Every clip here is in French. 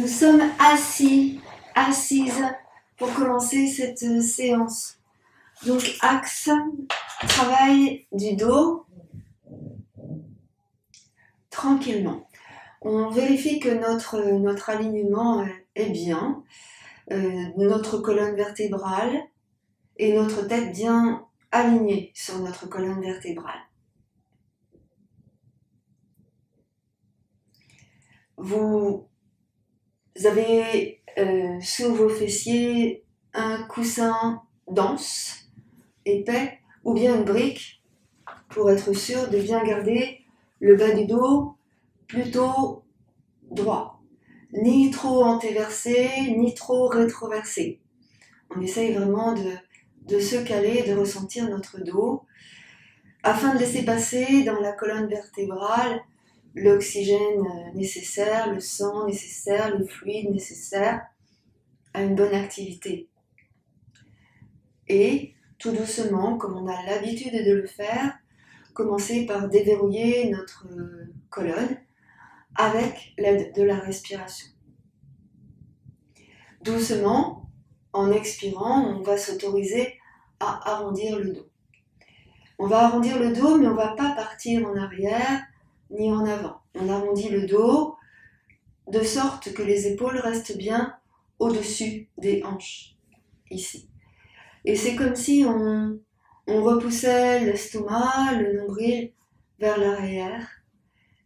Nous sommes assises pour commencer cette séance. Donc axe, travail du dos, tranquillement. On vérifie que notre alignement est bien, notre colonne vertébrale et notre tête bien alignée sur notre colonne vertébrale. Vous avez sous vos fessiers un coussin dense, épais, ou bien une brique pour être sûr de bien garder le bas du dos plutôt droit. Ni trop antéversé, ni trop rétroversé. On essaye vraiment de se caler, de ressentir notre dos afin de laisser passer dans la colonne vertébrale l'oxygène nécessaire, le sang nécessaire, le fluide nécessaire à une bonne activité. Et tout doucement, comme on a l'habitude de le faire, commencer par déverrouiller notre colonne avec l'aide de la respiration. Doucement, en expirant, on va s'autoriser à arrondir le dos. On va arrondir le dos, mais on ne va pas partir en arrière ni en avant. On arrondit le dos de sorte que les épaules restent bien au-dessus des hanches, ici. Et c'est comme si on repoussait l'estomac, le nombril vers l'arrière.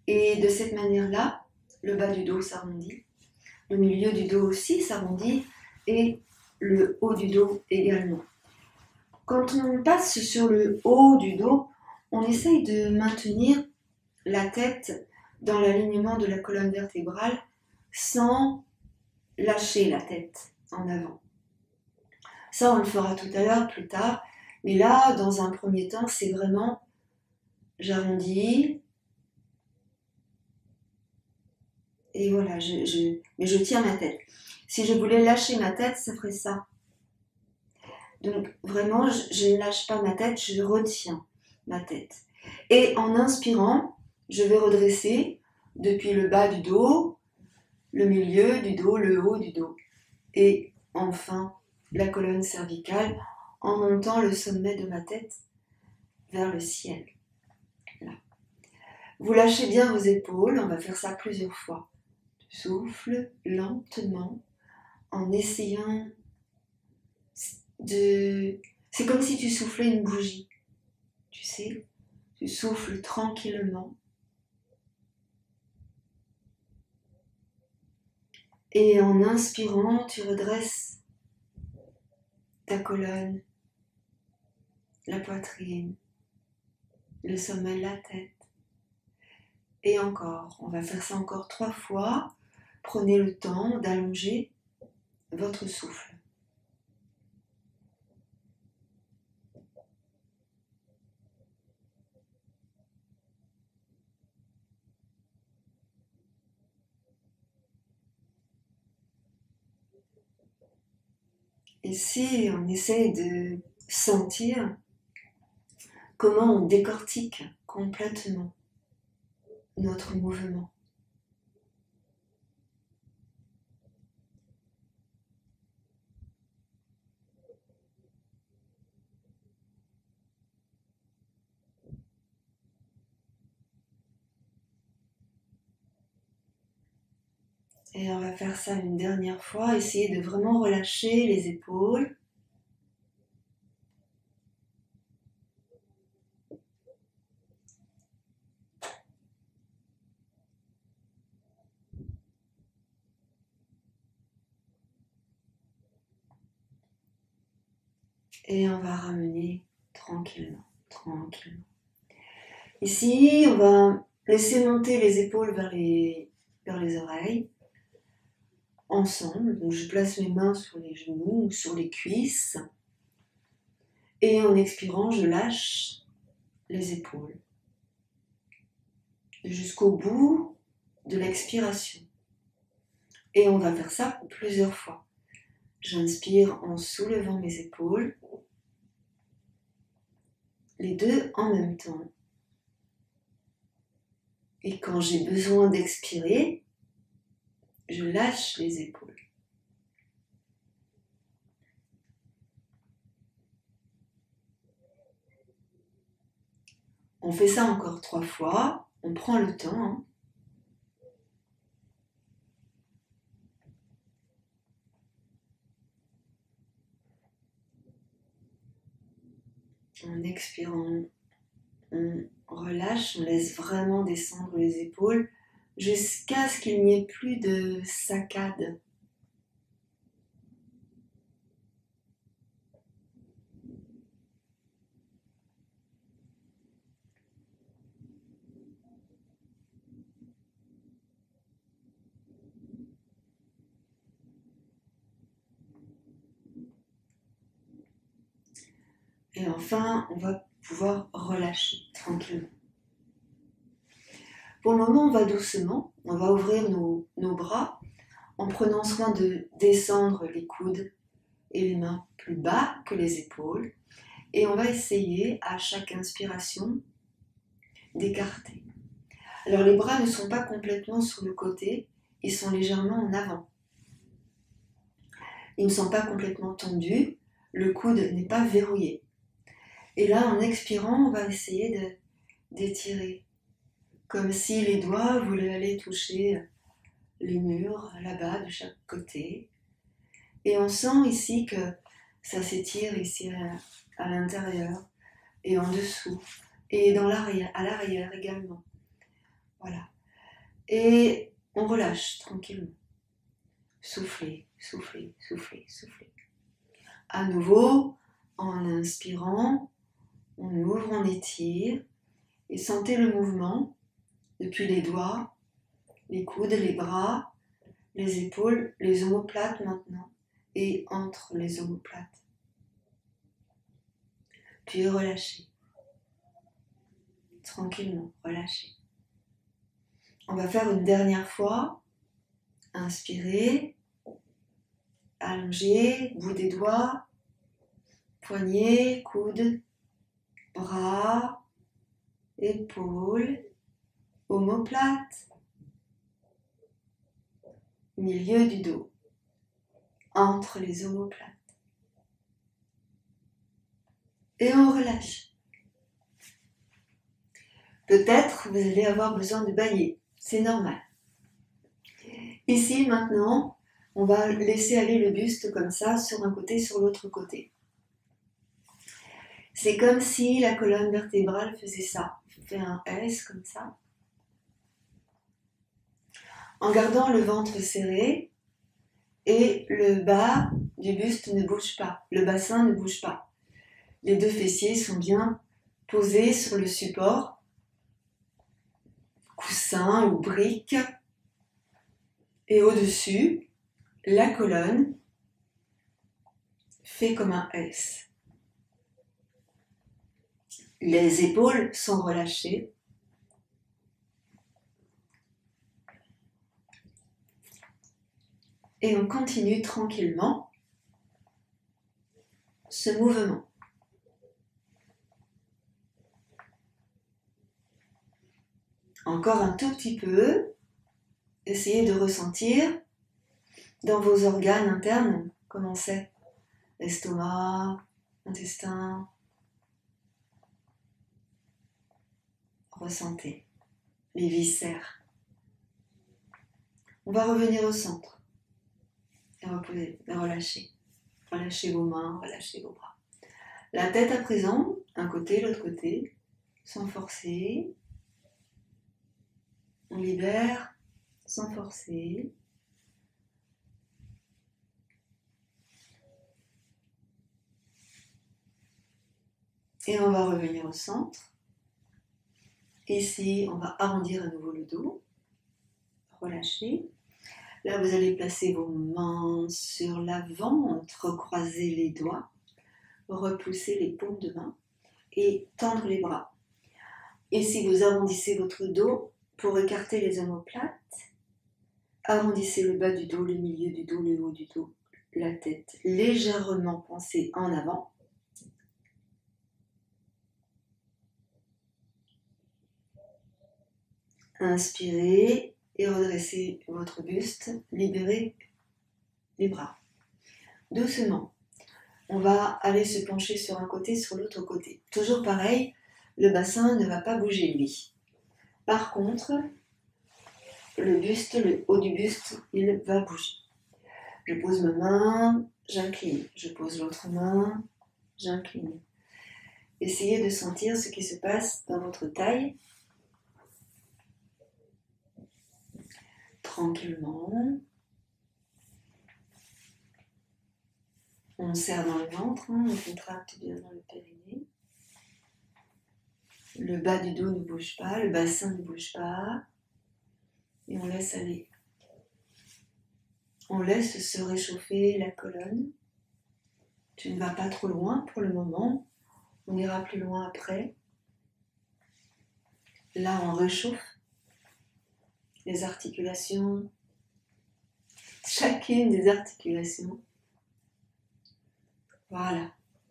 Et de cette manière-là, le bas du dos s'arrondit, le milieu du dos aussi s'arrondit et le haut du dos également. Quand on passe sur le haut du dos, on essaye de maintenir la tête dans l'alignement de la colonne vertébrale sans lâcher la tête en avant. Ça, on le fera tout à l'heure, plus tard. Mais là, dans un premier temps, c'est vraiment j'arrondis. Et voilà, mais je tiens ma tête. Si je voulais lâcher ma tête, ça ferait ça. Donc vraiment, je ne lâche pas ma tête, je retiens ma tête. Et en inspirant, je vais redresser depuis le bas du dos, le milieu du dos, le haut du dos. Et enfin, la colonne cervicale en montant le sommet de ma tête vers le ciel. Là. Vous lâchez bien vos épaules, on va faire ça plusieurs fois. Souffle lentement en essayant de... C'est comme si tu soufflais une bougie, tu sais, tu souffles tranquillement. Et en inspirant, tu redresses ta colonne, la poitrine, le sommet de la tête. Et encore, on va faire ça encore 3 fois. Prenez le temps d'allonger votre souffle. Ici, on essaie de sentir comment on décortique complètement notre mouvement. Et on va faire ça une dernière fois, essayer de vraiment relâcher les épaules. Et on va ramener tranquillement, tranquillement. Ici, on va laisser monter les épaules vers les oreilles, ensemble. Donc je place mes mains sur les genoux ou sur les cuisses. Et en expirant, je lâche les épaules. Jusqu'au bout de l'expiration. Et on va faire ça plusieurs fois. J'inspire en soulevant mes épaules. Les deux en même temps. Et quand j'ai besoin d'expirer, Je lâche les épaules. On fait ça encore 3 fois. On prend le temps. Hein. En expirant, on relâche, on laisse vraiment descendre les épaules jusqu'à ce qu'il n'y ait plus de saccade. Et enfin, on va pouvoir relâcher tranquillement. Pour le moment, on va doucement, on va ouvrir nos bras en prenant soin de descendre les coudes et les mains plus bas que les épaules. Et on va essayer à chaque inspiration d'écarter. Alors les bras ne sont pas complètement sur le côté, ils sont légèrement en avant. Ils ne sont pas complètement tendus, le coude n'est pas verrouillé. Et là, en expirant, on va essayer d'étirer, comme si les doigts voulaient aller toucher les murs là-bas de chaque côté. Et on sent ici que ça s'étire ici à l'intérieur et en dessous et dans l'arrière, à l'arrière également. Voilà. Et on relâche tranquillement. Soufflez, soufflez, soufflez, soufflez. À nouveau, en inspirant, on ouvre, on étire et sentez le mouvement depuis les doigts, les coudes, les bras, les épaules, les omoplates maintenant et entre les omoplates. Puis relâchez. Tranquillement, relâchez. On va faire une dernière fois. Inspirez, allongez, bout des doigts, poignets, coudes, bras, épaules, omoplate, milieu du dos, entre les omoplates. Et on relâche. Peut-être vous allez avoir besoin de bailler, c'est normal. Ici, maintenant, on va laisser aller le buste comme ça, sur un côté, sur l'autre côté. C'est comme si la colonne vertébrale faisait ça. Fait un S comme ça. En gardant le ventre serré et le bas du buste ne bouge pas. Le bassin ne bouge pas. Les deux fessiers sont bien posés sur le support, coussin ou brique. Et au-dessus, la colonne fait comme un S. Les épaules sont relâchées. Et on continue tranquillement ce mouvement. Encore un tout petit peu. Essayez de ressentir dans vos organes internes comment c'est. L'estomac, l'intestin. Ressentez les viscères. On va revenir au centre. Et reposer, et relâcher. Relâchez vos mains, relâchez vos bras. La tête à présent, un côté, l'autre côté, sans forcer. On libère, sans forcer. Et on va revenir au centre. Ici, on va arrondir à nouveau le dos. Relâcher. Là, vous allez placer vos mains sur l'avant, entrecroiser les doigts, repousser les paumes de main et tendre les bras. Ici, vous arrondissez votre dos pour écarter les omoplates. Arrondissez le bas du dos, le milieu du dos, le haut du dos, la tête légèrement pensée en avant. Inspirez, Et redressez votre buste, libérez les bras. Doucement, on va aller se pencher sur un côté, sur l'autre côté. Toujours pareil, le bassin ne va pas bouger lui. Par contre, le buste, le haut du buste, il va bouger. Je pose ma main, j'incline. Je pose l'autre main, j'incline. Essayez de sentir ce qui se passe dans votre taille. Tranquillement. On serre dans le ventre, on contracte bien dans le périnée. Le bas du dos ne bouge pas, le bassin ne bouge pas. Et on laisse aller. On laisse se réchauffer la colonne. Tu ne vas pas trop loin pour le moment. On ira plus loin après. Là, on réchauffe les articulations. Chacune des articulations. Voilà.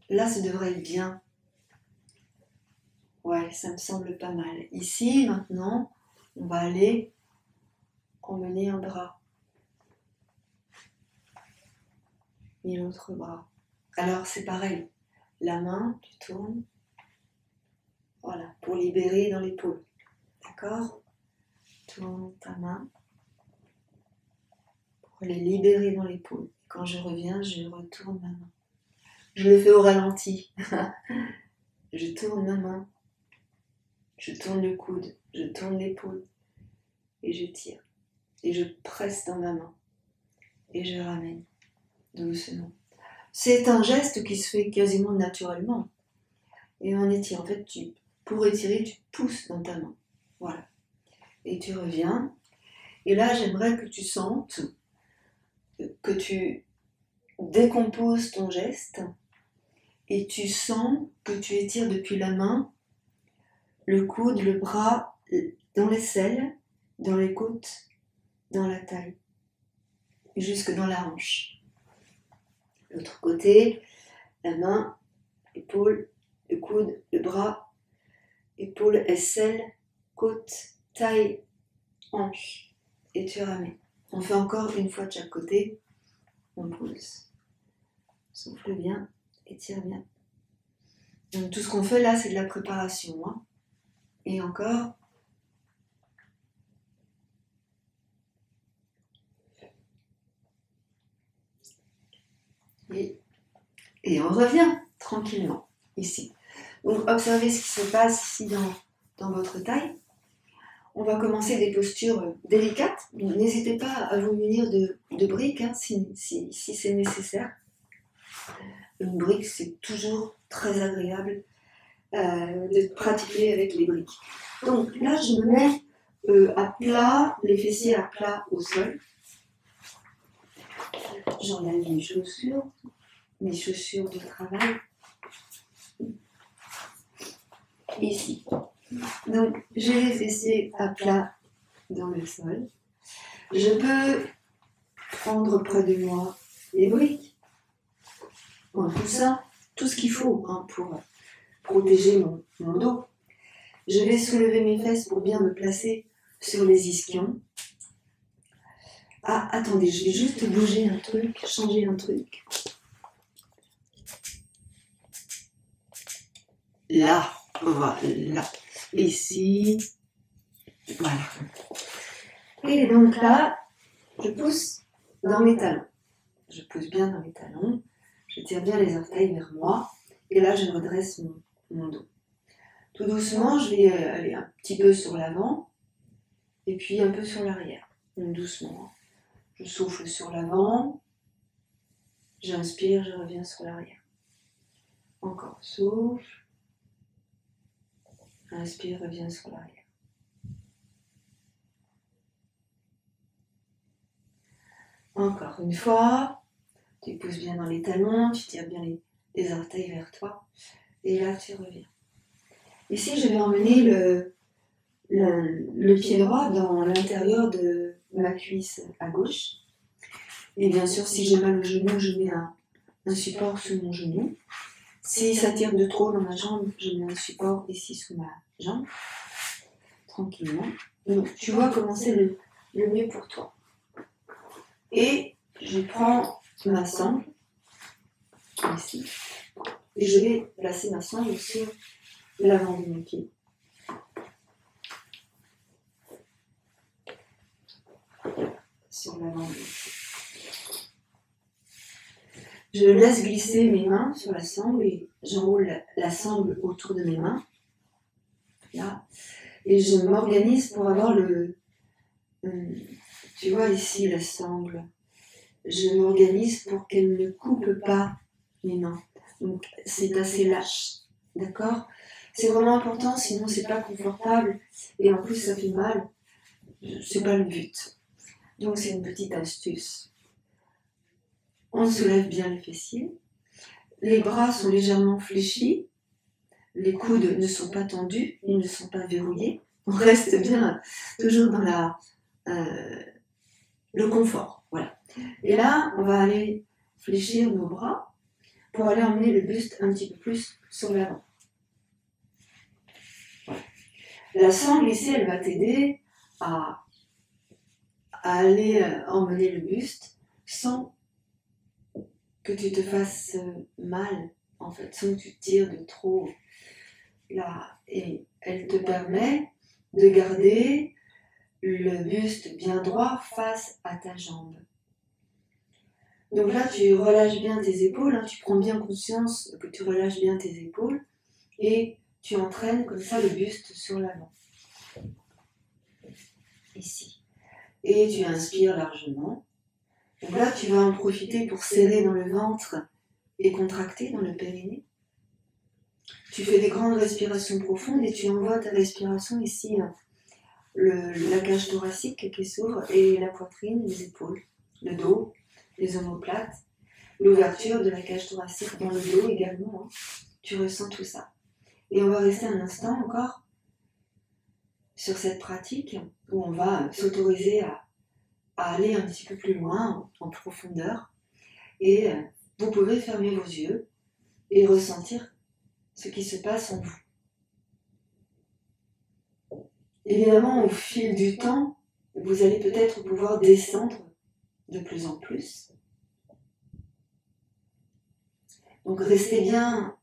Là, ça devrait être bien. Ouais, ça me semble pas mal. Ici, maintenant, on va aller emmener un bras. Et l'autre bras. Alors, c'est pareil. La main, tu tournes. Voilà, pour libérer dans l'épaule. D'accord? Tourne ta main. Pour les libérer dans l'épaule. Quand je reviens, je retourne ma main. Je le fais au ralenti. Je tourne ma main. Je tourne le coude. Je tourne l'épaule. Et je tire. Et je presse dans ma main. Et je ramène. Doucement. C'est un geste qui se fait quasiment naturellement. Et on étire. En fait, pour étirer, tu pousses dans ta main. Voilà. Et tu reviens. Et là, j'aimerais que tu sentes que tu décomposes ton geste. Et tu sens que tu étires depuis la main, le coude, le bras, dans l'aisselle, dans les côtes, dans la taille. Et jusque dans la hanche. L'autre côté, la main, épaule, le coude, le bras, épaule, aisselle, côte, taille, hanche. Et tu ramènes. On fait encore une fois de chaque côté. On pose. Souffle bien, étire bien. Donc tout ce qu'on fait là, c'est de la préparation. Hein. Et encore. Et on revient tranquillement, ici. Donc observez ce qui se passe ici dans votre taille. On va commencer des postures délicates. N'hésitez pas à vous munir de briques hein, si c'est nécessaire. Une brique, c'est toujours très agréable de pratiquer avec les briques. Donc là, je me mets à plat, les fessiers à plat au sol. J'enlève mes chaussures de travail. Ici. Donc, j'ai les fessiers à plat dans le sol. Je peux prendre près de moi les briques. Bon, tout ça, tout ce qu'il faut hein, pour protéger mon dos. Je vais soulever mes fesses pour bien me placer sur les ischions. Ah, attendez, je vais juste bouger un truc, changer un truc. Là, voilà. Ici, voilà. Et donc là, je pousse dans mes talons. Je pousse bien dans mes talons. Je tire bien les orteils vers moi. Et là, je redresse mon dos. Tout doucement, je vais aller un petit peu sur l'avant. Et puis un peu sur l'arrière. Donc doucement. Je souffle sur l'avant. J'inspire, je reviens sur l'arrière. Encore, souffle. Inspire, reviens sur l'arrière. Encore une fois, tu pousses bien dans les talons, tu tires bien les orteils vers toi, et là tu reviens. Ici, je vais emmener le pied droit dans l'intérieur de ma cuisse à gauche. Et bien sûr, si j'ai mal au genou, je mets un support sous mon genou. Si ça tire de trop dans ma jambe, je mets un support ici sous ma jambe. Tranquillement. Donc, tu vois comment c'est le mieux pour toi. Et je prends ma sangle, ici, et je vais placer ma sangle sur l'avant de mon pied. Sur l'avant de mon pied. Je laisse glisser mes mains sur la sangle et j'enroule la sangle autour de mes mains. Là. Et je m'organise pour avoir tu vois ici la sangle. Je m'organise pour qu'elle ne coupe pas mes mains. Donc c'est assez lâche. D'accord? C'est vraiment important, sinon c'est pas confortable. Et en plus ça fait mal. C'est pas le but. Donc c'est une petite astuce. On soulève bien les fessiers. Les bras sont légèrement fléchis. Les coudes ne sont pas tendus, ils ne sont pas verrouillés. On reste bien toujours dans le confort. Voilà. Et là, on va aller fléchir nos bras pour aller emmener le buste un petit peu plus sur l'avant. Voilà. La sangle ici, elle va t'aider à aller emmener le buste sans que tu te fasses mal, en fait, sans que tu tires de trop. Là, et elle te permet de garder le buste bien droit face à ta jambe. Donc là, tu relâches bien tes épaules, hein, tu prends bien conscience que tu relâches bien tes épaules et tu entraînes comme ça le buste sur l'avant. Ici. Et tu inspires largement. Donc là, tu vas en profiter pour serrer dans le ventre et contracter dans le périnée. Tu fais des grandes respirations profondes et tu envoies ta respiration ici, la cage thoracique qui s'ouvre et la poitrine, les épaules, le dos, les omoplates, l'ouverture de la cage thoracique dans le dos également. Hein. Tu ressens tout ça. Et on va rester un instant encore sur cette pratique où on va s'autoriser à aller un petit peu plus loin, en profondeur. Et vous pouvez fermer vos yeux et ressentir ce qui se passe en vous. Évidemment, au fil du temps, vous allez peut-être pouvoir descendre de plus en plus. Donc restez bien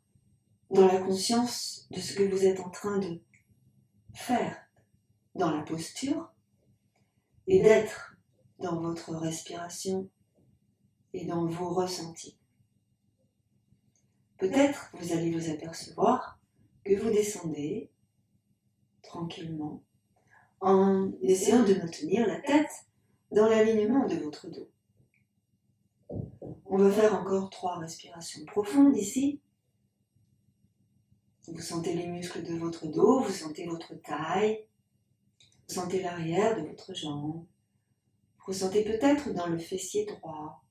dans la conscience de ce que vous êtes en train de faire dans la posture et d'être dans votre respiration et dans vos ressentis. Peut-être vous allez vous apercevoir que vous descendez tranquillement en essayant de maintenir la tête dans l'alignement de votre dos. On va faire encore 3 respirations profondes ici. Vous sentez les muscles de votre dos, vous sentez votre taille, vous sentez l'arrière de votre jambe. Vous ressentez peut-être dans le fessier droit.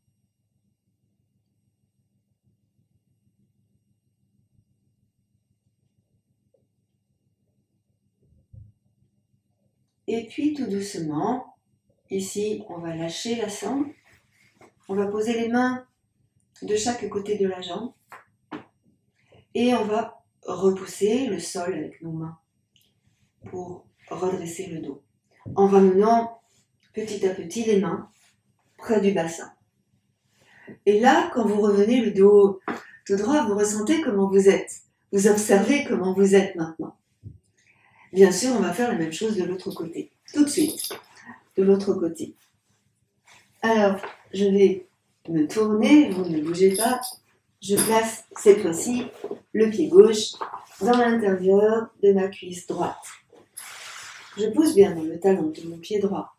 Et puis tout doucement, ici on va lâcher la sangle. On va poser les mains de chaque côté de la jambe. Et on va repousser le sol avec nos mains pour redresser le dos. En ramenant petit à petit les mains près du bassin. Et là, quand vous revenez le dos tout droit, vous ressentez comment vous êtes. Vous observez comment vous êtes maintenant. Bien sûr, on va faire la même chose de l'autre côté. Tout de suite, de l'autre côté. Alors, je vais me tourner, vous ne bougez pas. Je place cette fois-ci le pied gauche dans l'intérieur de ma cuisse droite. Je pousse bien dans le talon de mon pied droit.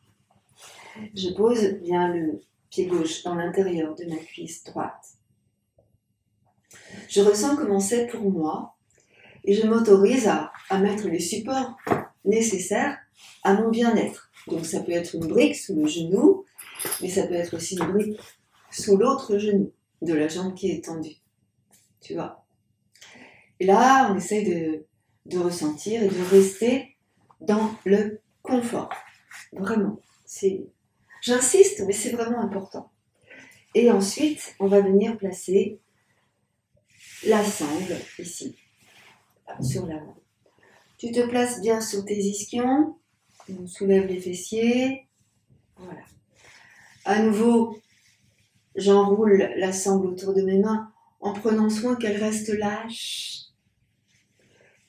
Je pose bien le pied gauche dans l'intérieur de ma cuisse droite. Je ressens comment c'est pour moi et je m'autorise à mettre les supports nécessaires à mon bien-être. Donc ça peut être une brique sous le genou, mais ça peut être aussi une brique sous l'autre genou de la jambe qui est tendue. Tu vois. Et là, on essaye de ressentir et de rester dans le confort. Vraiment. J'insiste, mais c'est vraiment important. Et ensuite, on va venir placer la sangle ici, sur l'avant. Tu te places bien sur tes ischions, on soulève les fessiers, Voilà. À nouveau, j'enroule la sangle autour de mes mains en prenant soin qu'elle reste lâche.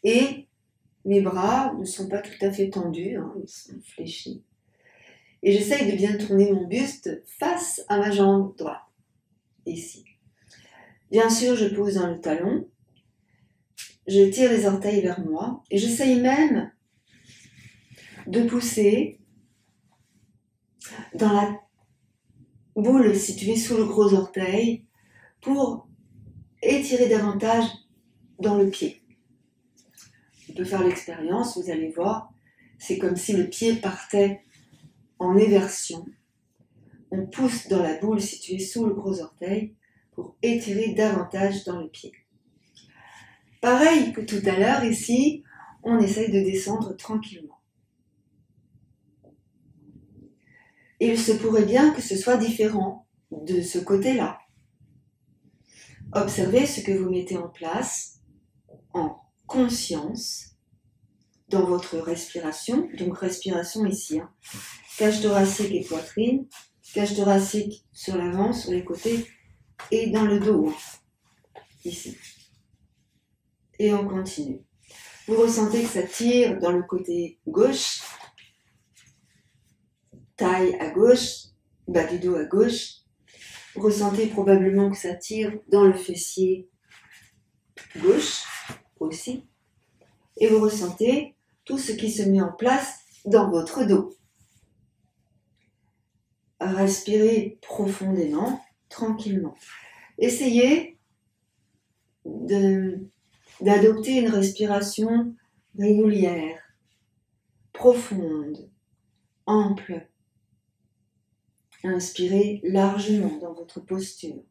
Et mes bras ne sont pas tout à fait tendus, hein, ils sont fléchis. Et j'essaye de bien tourner mon buste face à ma jambe droite, ici. Bien sûr, je pose dans le talon, je tire les orteils vers moi et j'essaye même de pousser dans la boule située sous le gros orteil pour étirer davantage dans le pied. On peut faire l'expérience, vous allez voir, c'est comme si le pied partait en éversion. On pousse dans la boule située sous le gros orteil pour étirer davantage dans le pied. Pareil que tout à l'heure, ici, on essaye de descendre tranquillement. Il se pourrait bien que ce soit différent de ce côté-là. Observez ce que vous mettez en place en conscience dans votre respiration. Donc respiration ici, hein. Cage thoracique et poitrine, cage thoracique sur l'avant, sur les côtés et dans le dos, hein, ici. Et on continue. Vous ressentez que ça tire dans le côté gauche, taille à gauche, bas du dos à gauche. Vous ressentez probablement que ça tire dans le fessier gauche aussi. Et vous ressentez tout ce qui se met en place dans votre dos. Respirez profondément, tranquillement. Essayez d'adopter une respiration régulière, profonde, ample. Inspirez largement dans votre posture.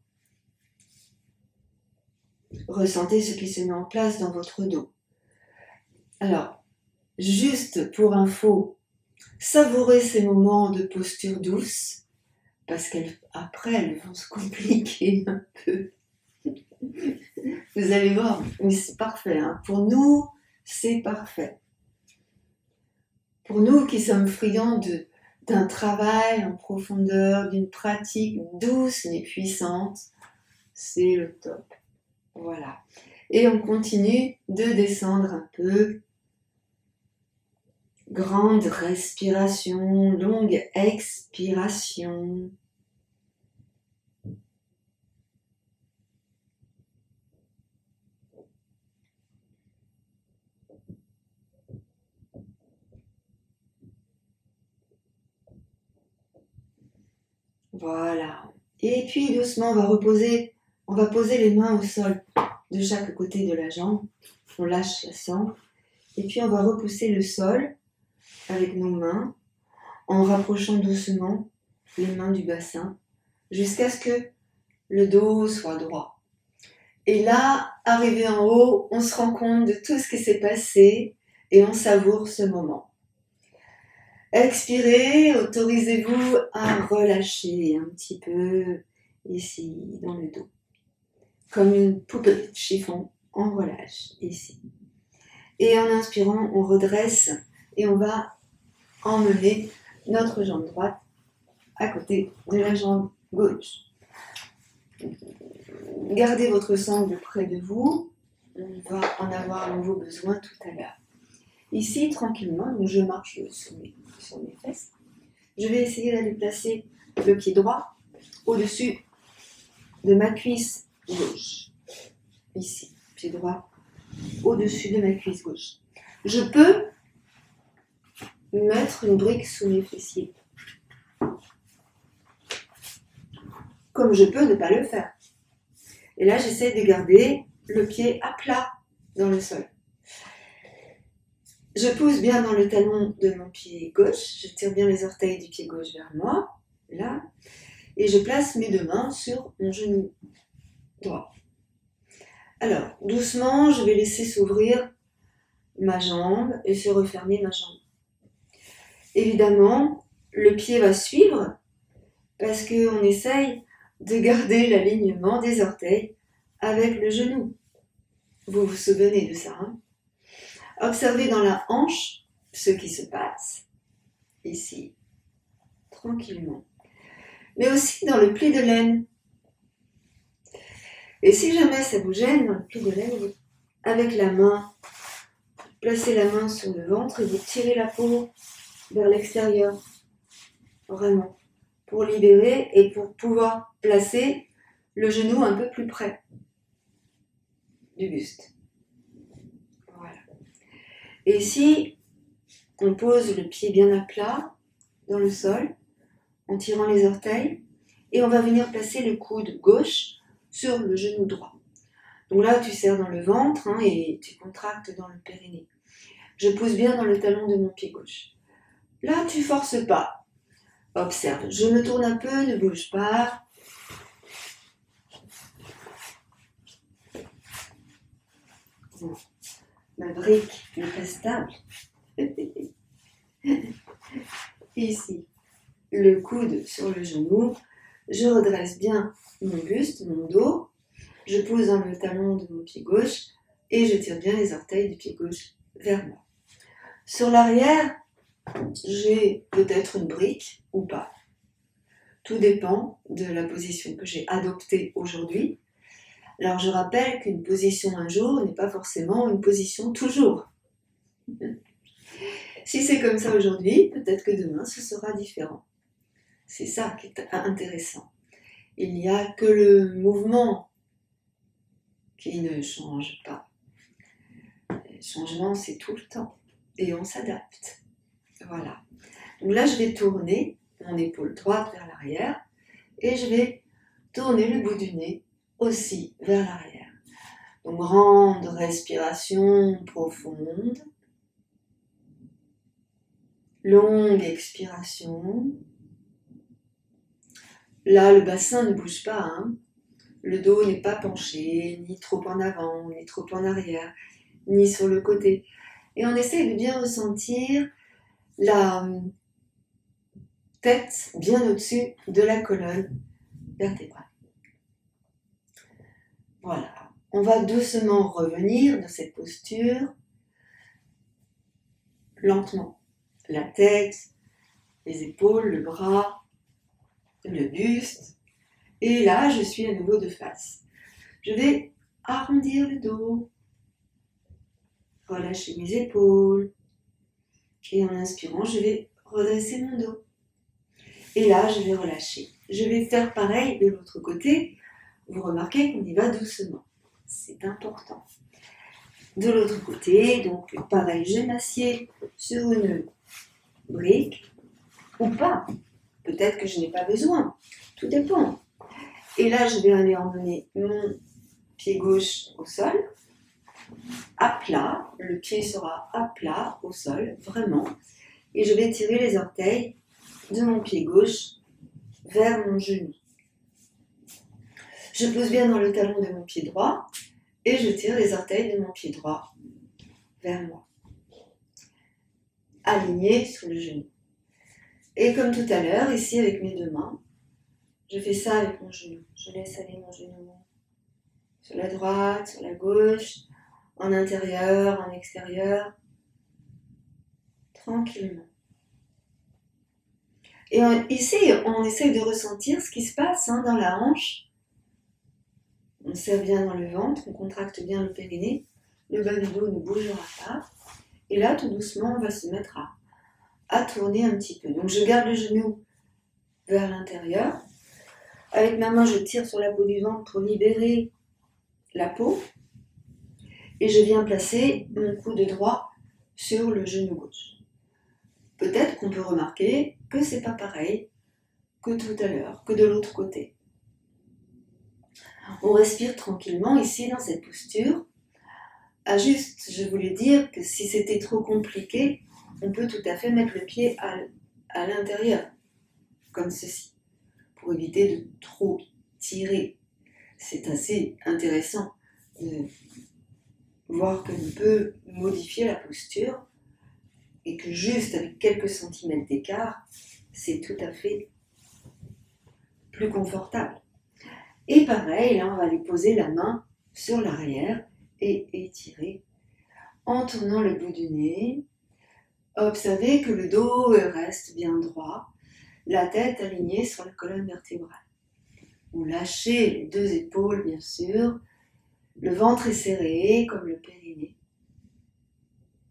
Ressentez ce qui se met en place dans votre dos. Alors, juste pour info, savourez ces moments de posture douce, parce qu'après, elles vont se compliquer un peu. Vous allez voir, mais c'est parfait, hein. Pour nous, c'est parfait. Pour nous qui sommes friands d'un travail en profondeur, d'une pratique douce mais puissante, c'est le top. Voilà. Et on continue de descendre un peu. Grande respiration, longue expiration. Voilà. Et puis doucement, on va poser les mains au sol de chaque côté de la jambe. On lâche la sangle. Et puis on va repousser le sol avec nos mains en rapprochant doucement les mains du bassin jusqu'à ce que le dos soit droit. Et là, arrivé en haut, on se rend compte de tout ce qui s'est passé et on savoure ce moment. Expirez, autorisez-vous à relâcher un petit peu ici dans le dos. Comme une poupée de chiffon, on relâche ici. Et en inspirant, on redresse et on va emmener notre jambe droite à côté de la jambe gauche. Gardez votre sangle près de vous, on va en avoir à nouveau besoin tout à l'heure. Ici, tranquillement, je marche sur mes fesses. Je vais essayer d'aller placer le pied droit au-dessus de ma cuisse gauche. Ici, pied droit au-dessus de ma cuisse gauche. Je peux mettre une brique sous mes fessiers. Comme je peux ne pas le faire. Et là, j'essaie de garder le pied à plat dans le sol. Je pousse bien dans le talon de mon pied gauche. Je tire bien les orteils du pied gauche vers moi. Là. Et je place mes deux mains sur mon genou droit. Alors, doucement, je vais laisser s'ouvrir ma jambe et se refermer ma jambe. Évidemment, le pied va suivre parce qu'on essaye de garder l'alignement des orteils avec le genou. Vous vous souvenez de ça, hein? Observez dans la hanche ce qui se passe. Ici, tranquillement. Mais aussi dans le pli de laine. Et si jamais ça vous gêne dans le pli de laine, avec la main, placez la main sur le ventre et vous tirez la peau vers l'extérieur. Vraiment. Pour libérer et pour pouvoir placer le genou un peu plus près du buste. Voilà. Et ici, on pose le pied bien à plat dans le sol, en tirant les orteils, et on va venir placer le coude gauche sur le genou droit. Donc là, tu serres dans le ventre et tu contractes dans le périnée. Je pousse bien dans le talon de mon pied gauche. Là, tu forces pas. Observe, je me tourne un peu, ne bouge pas. Bon. Ma brique n'est pas stable. Ici, le coude sur le genou. Je redresse bien mon buste, mon dos. Je pousse dans le talon de mon pied gauche et je tire bien les orteils du pied gauche vers moi. Sur l'arrière, j'ai peut-être une brique ou pas. Tout dépend de la position que j'ai adoptée aujourd'hui. Alors je rappelle qu'une position un jour n'est pas forcément une position toujours. Si c'est comme ça aujourd'hui, peut-être que demain ce sera différent. C'est ça qui est intéressant. Il n'y a que le mouvement qui ne change pas. Le changement, c'est tout le temps. Et on s'adapte. Voilà. Donc là, je vais tourner mon épaule droite vers l'arrière et je vais tourner le bout du nez aussi vers l'arrière. Donc, grande respiration profonde. Longue expiration. Là, le bassin ne bouge pas. Le dos n'est pas penché, ni trop en avant, ni trop en arrière, ni sur le côté. Et on essaye de bien ressentir la tête bien au-dessus de la colonne vertébrale. Voilà. On va doucement revenir dans cette posture, lentement. La tête, les épaules, le bras, le buste. Et là, je suis à nouveau de face. Je vais arrondir le dos, relâcher mes épaules. Et en inspirant, je vais redresser mon dos. Et là, je vais relâcher. Je vais faire pareil de l'autre côté. Vous remarquez qu'on y va doucement. C'est important. De l'autre côté, donc pareil, je m'assieds sur une brique ou pas. Peut-être que je n'ai pas besoin. Tout dépend. Et là, je vais aller emmener mon pied gauche au sol, à plat. Le pied sera à plat au sol, vraiment. Et je vais tirer les orteils de mon pied gauche vers mon genou. Je pose bien dans le talon de mon pied droit et je tire les orteils de mon pied droit vers moi. Aligné sur le genou. Et comme tout à l'heure, ici avec mes deux mains, je fais ça avec mon genou. Je laisse aller mon genou sur la droite, sur la gauche, en intérieur, en extérieur, tranquillement. Et ici, on essaye de ressentir ce qui se passe dans la hanche. On serre bien dans le ventre, on contracte bien le périnée, le bas du dos ne bougera pas. Et là, tout doucement, on va se mettre à tourner un petit peu. Donc, je garde le genou vers l'intérieur. Avec ma main, je tire sur la peau du ventre pour libérer la peau. Et je viens placer mon coude droit sur le genou gauche. Peut-être qu'on peut remarquer que c'est pas pareil que tout à l'heure, que de l'autre côté. On respire tranquillement ici dans cette posture. Juste, je voulais dire que si c'était trop compliqué, on peut tout à fait mettre le pied à l'intérieur, comme ceci, pour éviter de trop tirer. C'est assez intéressant de voir qu'on peut modifier la posture et que juste avec quelques centimètres d'écart, c'est tout à fait plus confortable. Et pareil, là, on va aller poser la main sur l'arrière et étirer en tournant le bout du nez. Observez que le dos reste bien droit, la tête alignée sur la colonne vertébrale. Vous lâchez les deux épaules, bien sûr. Le ventre est serré, comme le périnée.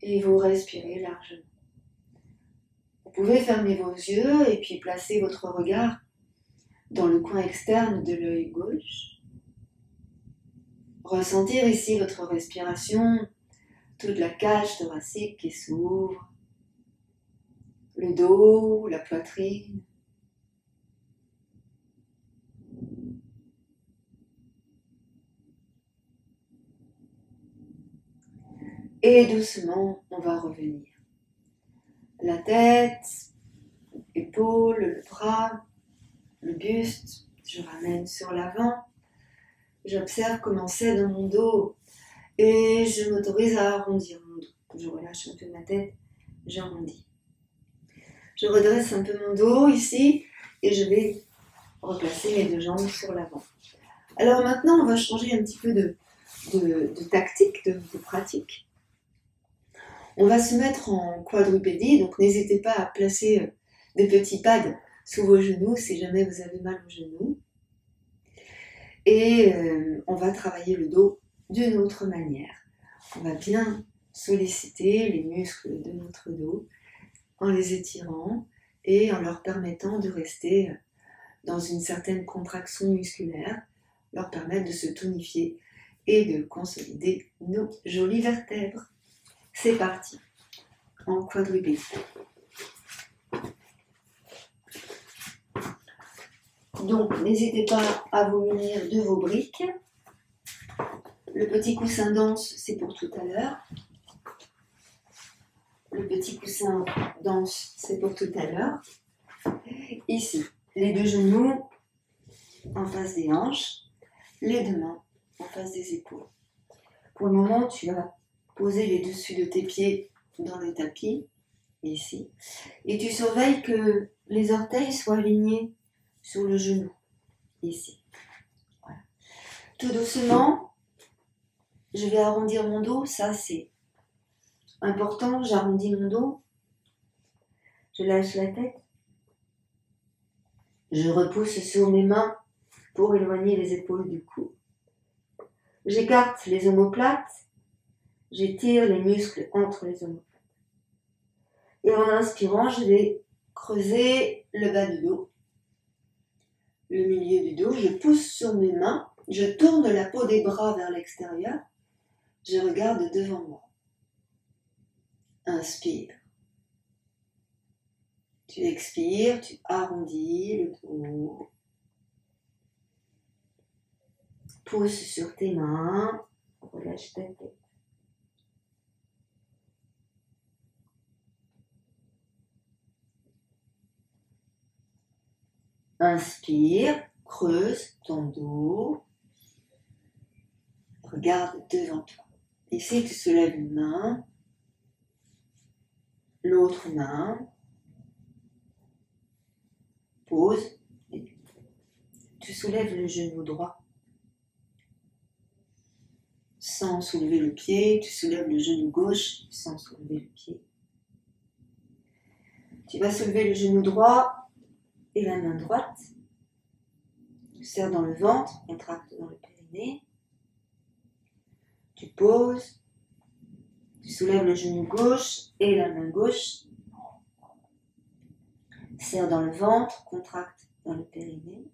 Et vous respirez largement. Vous pouvez fermer vos yeux et puis placer votre regard dans le coin externe de l'œil gauche. Ressentir ici votre respiration, toute la cage thoracique qui s'ouvre, le dos, la poitrine. Et doucement, on va revenir. La tête, épaules, le bras, le buste, je ramène sur l'avant. J'observe comment c'est dans mon dos et je m'autorise à arrondir mon dos. Je relâche un peu ma tête, j'arrondis. Je redresse un peu mon dos ici et je vais replacer mes deux jambes sur l'avant. Alors maintenant, on va changer un petit peu de tactique, de pratique. On va se mettre en quadrupédie, donc n'hésitez pas à placer des petits pads sous vos genoux si jamais vous avez mal aux genoux. Et on va travailler le dos d'une autre manière. On va bien solliciter les muscles de notre dos en les étirant et en leur permettant de rester dans une certaine contraction musculaire, leur permettre de se tonifier et de consolider nos jolies vertèbres. C'est parti, en quadrupédie. Donc, n'hésitez pas à vous munir de vos briques. Le petit coussin danse, c'est pour tout à l'heure. Le petit coussin danse, c'est pour tout à l'heure. Ici, les deux genoux en face des hanches, les deux mains en face des épaules. Pour le moment, tu vas poser les dessus de tes pieds dans le tapis, ici, et tu surveilles que les orteils soient alignés sur le genou, ici. Voilà. Tout doucement, je vais arrondir mon dos, ça c'est important, j'arrondis mon dos, je lâche la tête, je repousse sur mes mains pour éloigner les épaules du cou. J'écarte les omoplates, j'étire les muscles entre les omoplates. Et en inspirant, je vais creuser le bas du dos, le milieu du dos, je pousse sur mes mains, je tourne la peau des bras vers l'extérieur, je regarde devant moi. Inspire. Tu expires, tu arrondis le dos. Pousse sur tes mains, relâche ta tête. Inspire, creuse ton dos. Regarde devant toi. Ici, tu soulèves une main, l'autre main. Pose. Et tu soulèves le genou droit. Sans soulever le pied, tu soulèves le genou gauche sans soulever le pied. Tu vas soulever le genou droit et la main droite. Tu serres dans le ventre, contracte dans le périnée. Tu poses. Tu soulèves le genou gauche et la main gauche. Serre dans le ventre, contracte dans le périnée.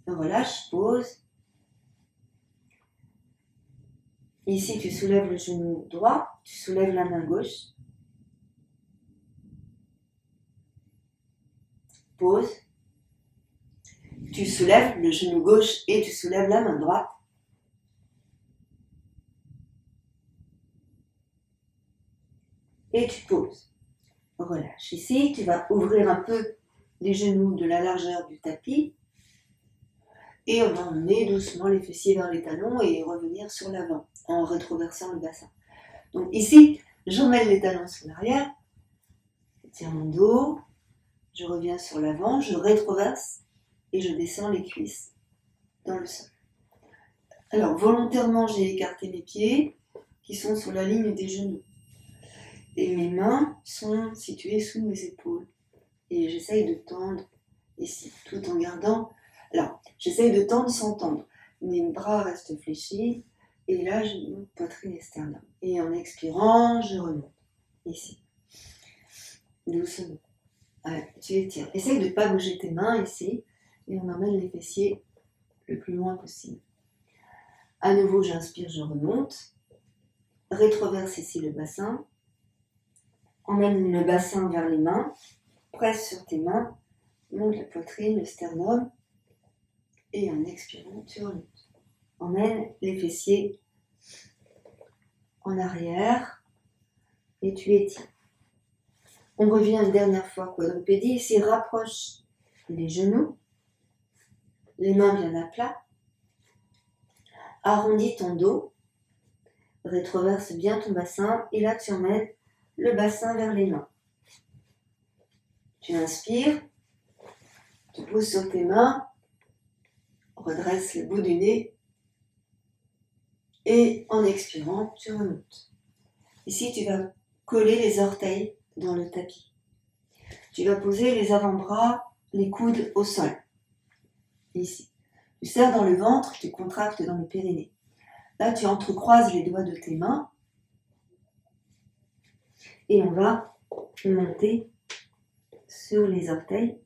Relâche, pose. Ici, tu soulèves le genou droit, tu soulèves la main gauche. Pose. Tu soulèves le genou gauche et tu soulèves la main droite. Et tu poses. Relâche. Ici, tu vas ouvrir un peu les genoux de la largeur du tapis. Et on va emmener doucement les fessiers vers les talons et revenir sur l'avant en rétroversant le bassin. Donc ici, j'emmène les talons sur l'arrière, je tire mon dos, je reviens sur l'avant, je rétroverse et je descends les cuisses dans le sol. Alors volontairement, j'ai écarté mes pieds qui sont sur la ligne des genoux. Et mes mains sont situées sous mes épaules, et j'essaye de tendre ici, tout en gardant... Alors, j'essaye de tendre sans tendre. Mes bras restent fléchis, et là, je monte poitrine et sternum. Et en expirant, je remonte, ici. Doucement. Ouais, tu étires. Essaye de ne pas bouger tes mains ici, et on emmène les fessiers le plus loin possible. À nouveau, j'inspire, je remonte. Rétroverse ici le bassin. Emmène le bassin vers les mains. Presse sur tes mains. Monte la poitrine, le sternum. Et en expirant, tu remontes. Emmène les fessiers en arrière. Et tu étires. On revient une dernière fois, quadrupédie. Ici, rapproche les genoux. Les mains bien à plat. Arrondis ton dos. Rétroverse bien ton bassin. Et là, tu emmènes le bassin vers les mains. Tu inspires. Tu poses sur tes mains. Redresse le bout du nez. Et en expirant, tu remontes. Ici, tu vas coller les orteils dans le tapis. Tu vas poser les avant-bras, les coudes au sol. Ici. Tu serres dans le ventre, tu contractes dans le périnée. Là, tu entrecroises les doigts de tes mains. Et on va monter sur les orteils.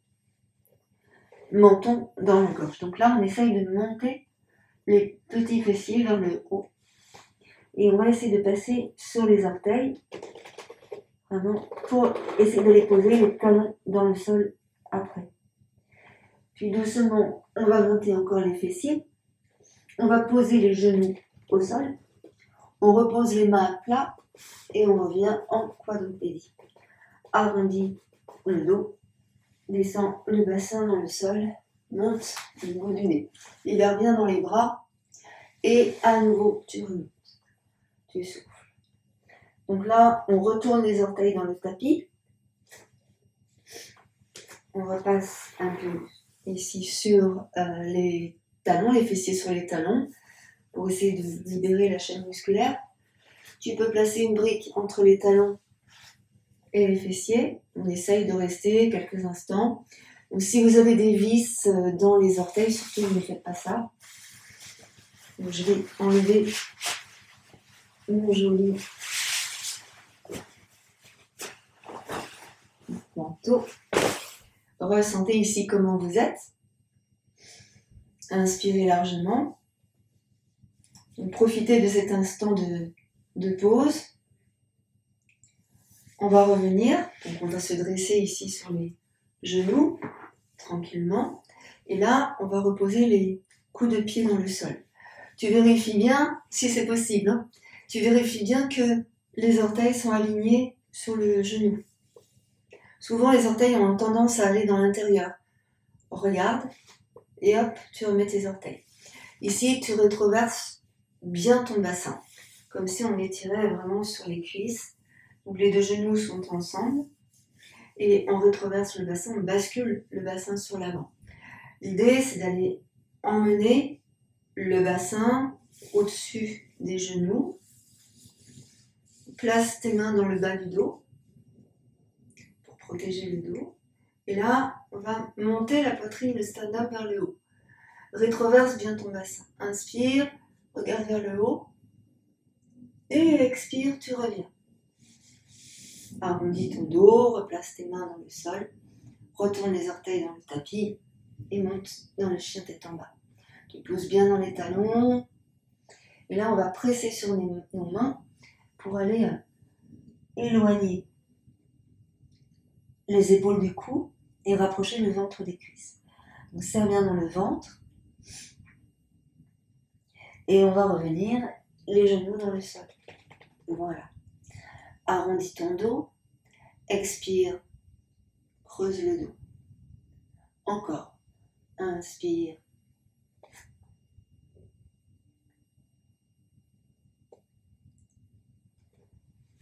Menton dans la gorge. Donc là, on essaye de monter les petits fessiers vers le haut. Et on va essayer de passer sur les orteils. Vraiment, pour essayer de les poser, les talons dans le sol après. Puis doucement, on va monter encore les fessiers. On va poser les genoux au sol. On repose les mains à plat et on revient en quadrupédie. Arrondis le dos. Descend le bassin dans le sol. Monte le bout du nez. Libère bien dans les bras. Et à nouveau, tu remontes. Tu souffles. Donc là, on retourne les orteils dans le tapis. On repasse un peu ici sur les talons, les fessiers sur les talons, pour essayer de libérer la chaîne musculaire. Tu peux placer une brique entre les talons et les fessiers. On essaye de rester quelques instants. Donc, si vous avez des vis dans les orteils, surtout ne faites pas ça. Donc, je vais enlever mon joli manteau. Ressentez ici comment vous êtes. Inspirez largement. Donc, profitez de cet instant de pause. On va revenir. Donc, on va se dresser ici sur les genoux, tranquillement. Et là, on va reposer les coups de pied dans le sol. Tu vérifies bien, si c'est possible, hein, tu vérifies bien que les orteils sont alignés sur le genou. Souvent, les orteils ont tendance à aller dans l'intérieur. Regarde, et hop, tu remets tes orteils. Ici, tu rétroverses bien ton bassin, comme si on étirait vraiment sur les cuisses. Donc, les deux genoux sont ensemble, et on rétroverse le bassin, on bascule le bassin sur l'avant. L'idée, c'est d'aller emmener le bassin au-dessus des genoux. Place tes mains dans le bas du dos, protéger le dos. Et là, on va monter la poitrine, le sternum vers le haut. Rétroverse bien ton bassin. Inspire, regarde vers le haut. Et expire, tu reviens. Arrondis ton dos, replace tes mains dans le sol. Retourne les orteils dans le tapis et monte dans le chien tête en bas. Tu pousses bien dans les talons. Et là, on va presser sur nos mains pour aller éloigner les épaules du cou et rapprocher le ventre des cuisses. Donc, serre bien dans le ventre. Et on va revenir les genoux dans le sol. Voilà. Arrondis ton dos. Expire. Creuse le dos. Encore. Inspire.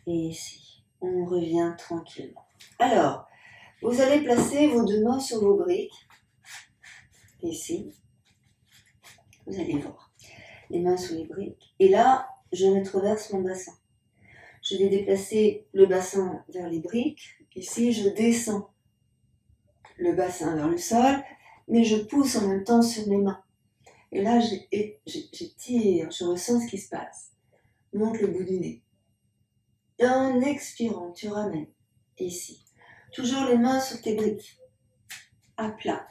Et ici, on revient tranquillement. Alors, vous allez placer vos deux mains sur vos briques. Ici. Vous allez voir. Les mains sous les briques. Et là, je rétroverse mon bassin. Je vais déplacer le bassin vers les briques. Ici, je descends le bassin vers le sol, mais je pousse en même temps sur mes mains. Et là, j'étire, je ressens ce qui se passe. Monte le bout du nez. Et en expirant, tu ramènes ici. Toujours les mains sur tes briques. À plat.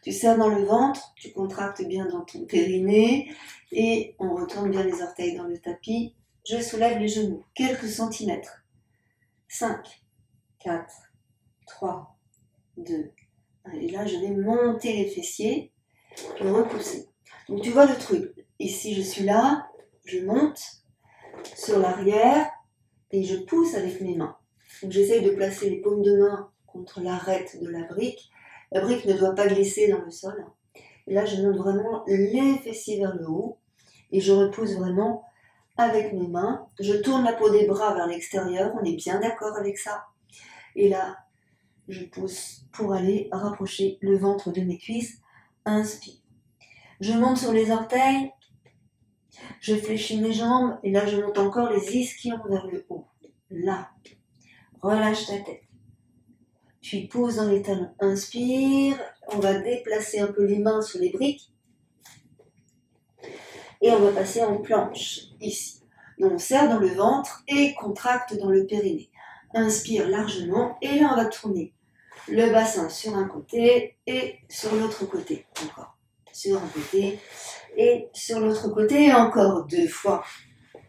Tu serres dans le ventre, tu contractes bien dans ton périnée et on retourne bien les orteils dans le tapis. Je soulève les genoux, quelques centimètres. 5, 4, 3, 2, 1. Et là, je vais monter les fessiers et repousser. Donc tu vois le truc. Ici, je suis là, je monte sur l'arrière et je pousse avec mes mains. Donc j'essaye de placer les paumes de main contre l'arête de la brique. La brique ne doit pas glisser dans le sol. Et là, je monte vraiment les fessiers vers le haut et je repousse vraiment avec mes mains. Je tourne la peau des bras vers l'extérieur, on est bien d'accord avec ça. Et là, je pousse pour aller rapprocher le ventre de mes cuisses. Inspire. Je monte sur les orteils, je fléchis mes jambes et là, je monte encore les ischions vers le haut. Là, relâche ta tête. Puis pousse dans les talons. Inspire. On va déplacer un peu les mains sur les briques. Et on va passer en planche, ici. Donc on serre dans le ventre et contracte dans le périnée. Inspire largement. Et là, on va tourner le bassin sur un côté et sur l'autre côté. Encore. Sur un côté et sur l'autre côté. Et encore 2 fois.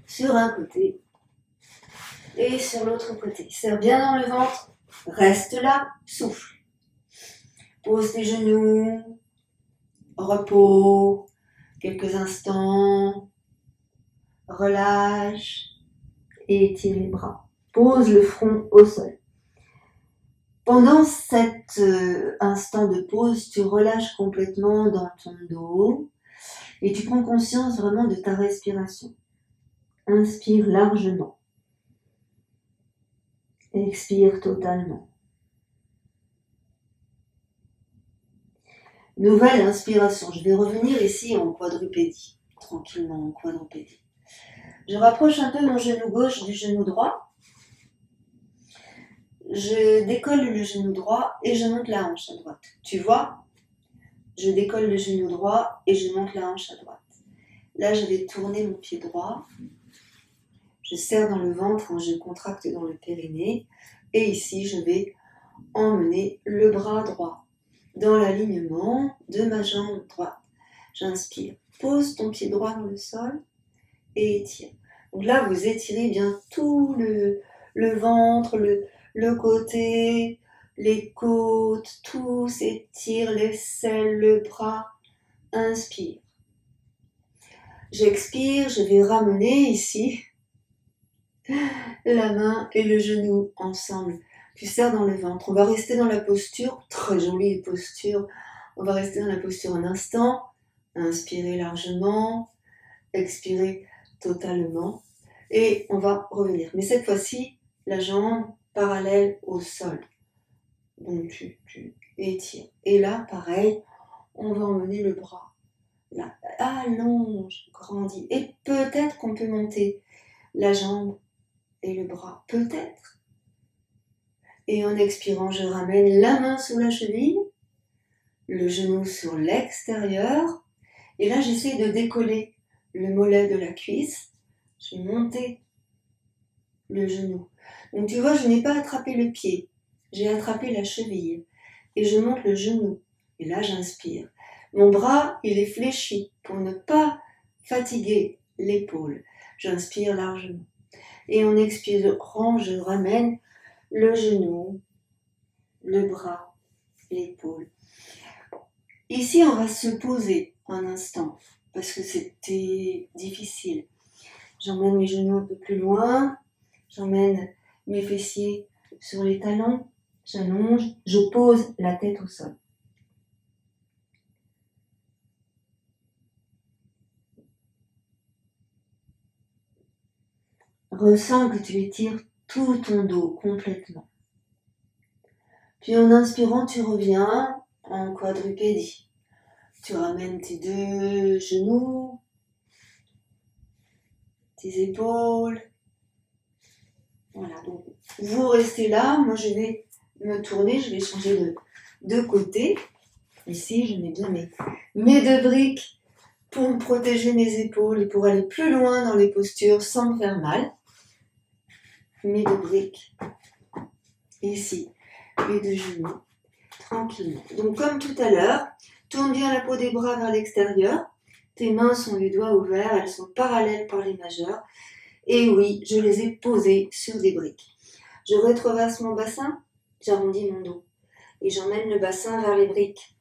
Sur un côté et sur l'autre côté. Serre bien dans le ventre. Reste là, souffle. Pose tes genoux, repos, quelques instants, relâche et étire les bras. Pose le front au sol. Pendant cet instant de pause, tu relâches complètement dans ton dos et tu prends conscience vraiment de ta respiration. Inspire largement. Expire totalement. Nouvelle inspiration. Je vais revenir ici en quadrupédie. Tranquillement en quadrupédie. Je rapproche un peu mon genou gauche du genou droit. Je décolle le genou droit et je monte la hanche à droite. Tu vois? Je décolle le genou droit et je monte la hanche à droite. Là, je vais tourner mon pied droit. Je serre dans le ventre, je contracte dans le périnée. Et ici, je vais emmener le bras droit dans l'alignement de ma jambe droite. J'inspire. Pose ton pied droit dans le sol et étire. Donc là, vous étirez bien tout le ventre, le côté, les côtes, tout s'étire, l'aisselle, le bras. Inspire. J'expire, je vais ramener ici la main et le genou ensemble. Tu serres dans le ventre. On va rester dans la posture, très jolie posture. On va rester dans la posture un instant. Inspirez largement, expirez totalement. Et on va revenir. Mais cette fois-ci, la jambe parallèle au sol. Donc tu étires. Et là, pareil, on va emmener le bras. Là, allonge, grandit. Et peut-être qu'on peut monter la jambe et le bras. Peut-être. Et en expirant, je ramène la main sous la cheville, le genou sur l'extérieur. Et là, j'essaie de décoller le mollet de la cuisse. Je vais monter le genou. Donc tu vois, je n'ai pas attrapé le pied. J'ai attrapé la cheville. Et je monte le genou. Et là, j'inspire. Mon bras, il est fléchi pour ne pas fatiguer l'épaule. J'inspire largement. Et en expirant, je ramène le genou, le bras, l'épaule. Ici, on va se poser un instant parce que c'était difficile. J'emmène mes genoux un peu plus loin, j'emmène mes fessiers sur les talons, j'allonge, je pose la tête au sol. Ressens que tu étires tout ton dos complètement. Puis en inspirant, tu reviens en quadrupédie. Tu ramènes tes 2 genoux, tes épaules. Voilà, donc vous restez là, moi je vais me tourner, je vais changer de côté. Ici, je mets bien mes 2 briques pour protéger mes épaules et pour aller plus loin dans les postures sans me faire mal. Mes 2 briques. Ici, les 2 genoux, tranquillement. Donc comme tout à l'heure, tourne bien la peau des bras vers l'extérieur. Tes mains sont les doigts ouverts, elles sont parallèles par les majeurs. Et oui, je les ai posées sur des briques. Je rétroverse mon bassin, j'arrondis mon dos. Et j'emmène le bassin vers les briques.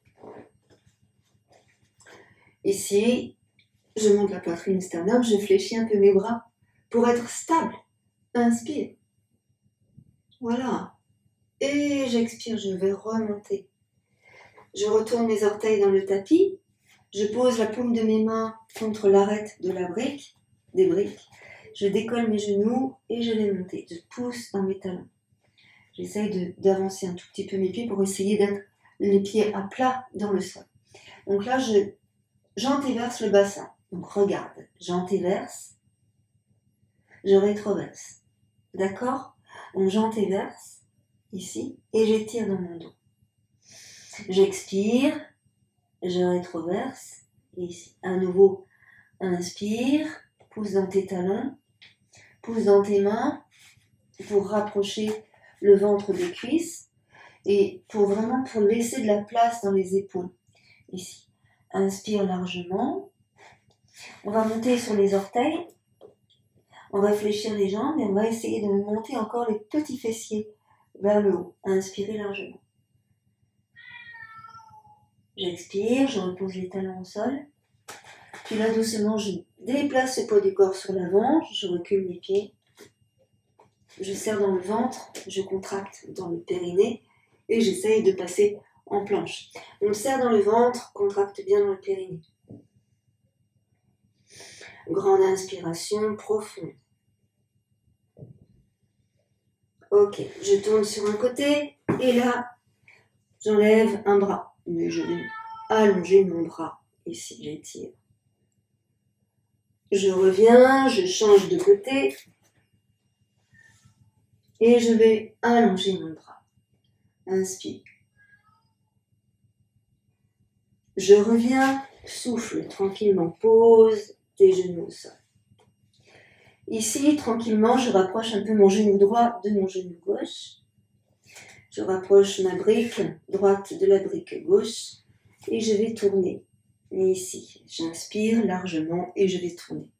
Ici, je monte la poitrine sternum, je fléchis un peu mes bras pour être stable. Inspire. Voilà. Et j'expire, je vais remonter. Je retourne mes orteils dans le tapis. Je pose la paume de mes mains contre l'arête de la brique, des briques. Je décolle mes genoux et je les monte. Je pousse dans mes talons. J'essaye d'avancer un tout petit peu mes pieds pour essayer d'être les pieds à plat dans le sol. Donc là, j'antéverse le bassin. Donc regarde, j'antéverse, je rétroverse. D'accord? Donc j'antéverse ici et j'étire dans mon dos. J'expire, je rétroverse et ici. À nouveau, inspire, pousse dans tes talons, pousse dans tes mains pour rapprocher le ventre des cuisses et pour laisser de la place dans les épaules. Ici, inspire largement. On va monter sur les orteils. On va fléchir les jambes et on va essayer de monter encore les petits fessiers vers le haut. Inspirez largement. J'expire, je repose les talons au sol. Puis là, doucement, je déplace le poids du corps sur l'avant. Je recule les pieds. Je serre dans le ventre. Je contracte dans le périnée. Et j'essaye de passer en planche. On serre dans le ventre, contracte bien dans le périnée. Grande inspiration profonde. Ok, je tourne sur un côté et là, j'enlève un bras. Mais je vais allonger mon bras. Ici, j'étire. Je reviens, je change de côté et je vais allonger mon bras. Inspire. Je reviens, souffle tranquillement, pose tes genoux au sol. Ici, tranquillement, je rapproche un peu mon genou droit de mon genou gauche. Je rapproche ma brique droite de la brique gauche et je vais tourner. Et ici, j'inspire largement et je vais tourner.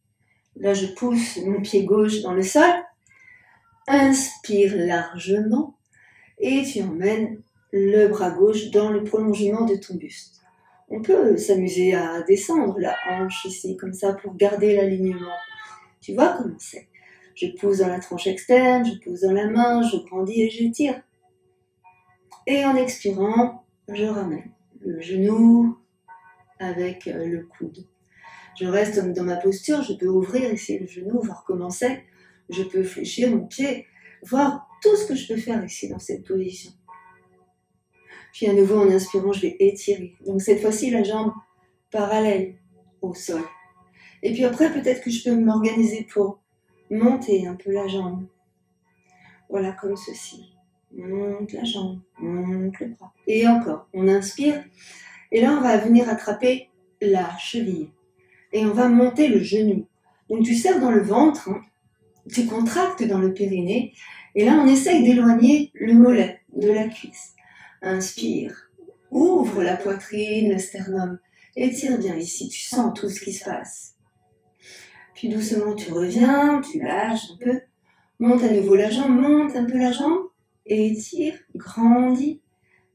Là, je pousse mon pied gauche dans le sol. Inspire largement et tu emmènes le bras gauche dans le prolongement de ton buste. On peut s'amuser à descendre la hanche ici, comme ça, pour garder l'alignement. Tu vois comment c'est? Je pousse dans la tranche externe, je pousse dans la main, je grandis et j'étire. Et en expirant, je ramène le genou avec le coude. Je reste dans ma posture, je peux ouvrir ici le genou, voir comment c'est. Je peux fléchir mon pied, voir tout ce que je peux faire ici dans cette position. Puis à nouveau, en inspirant, je vais étirer. Donc cette fois-ci, la jambe parallèle au sol. Et puis après, peut-être que je peux m'organiser pour monter un peu la jambe. Voilà, comme ceci. Monte la jambe, monte le bras. Et encore, on inspire. Et là, on va venir attraper la cheville. Et on va monter le genou. Donc tu serres dans le ventre, hein, tu contractes dans le périnée. Et là, on essaye d'éloigner le mollet de la cuisse. Inspire, ouvre la poitrine, le sternum. Étire bien ici, tu sens tout ce qui se passe. Puis doucement, tu reviens, tu lâches un peu. Monte à nouveau la jambe, monte un peu la jambe. Étire, grandis,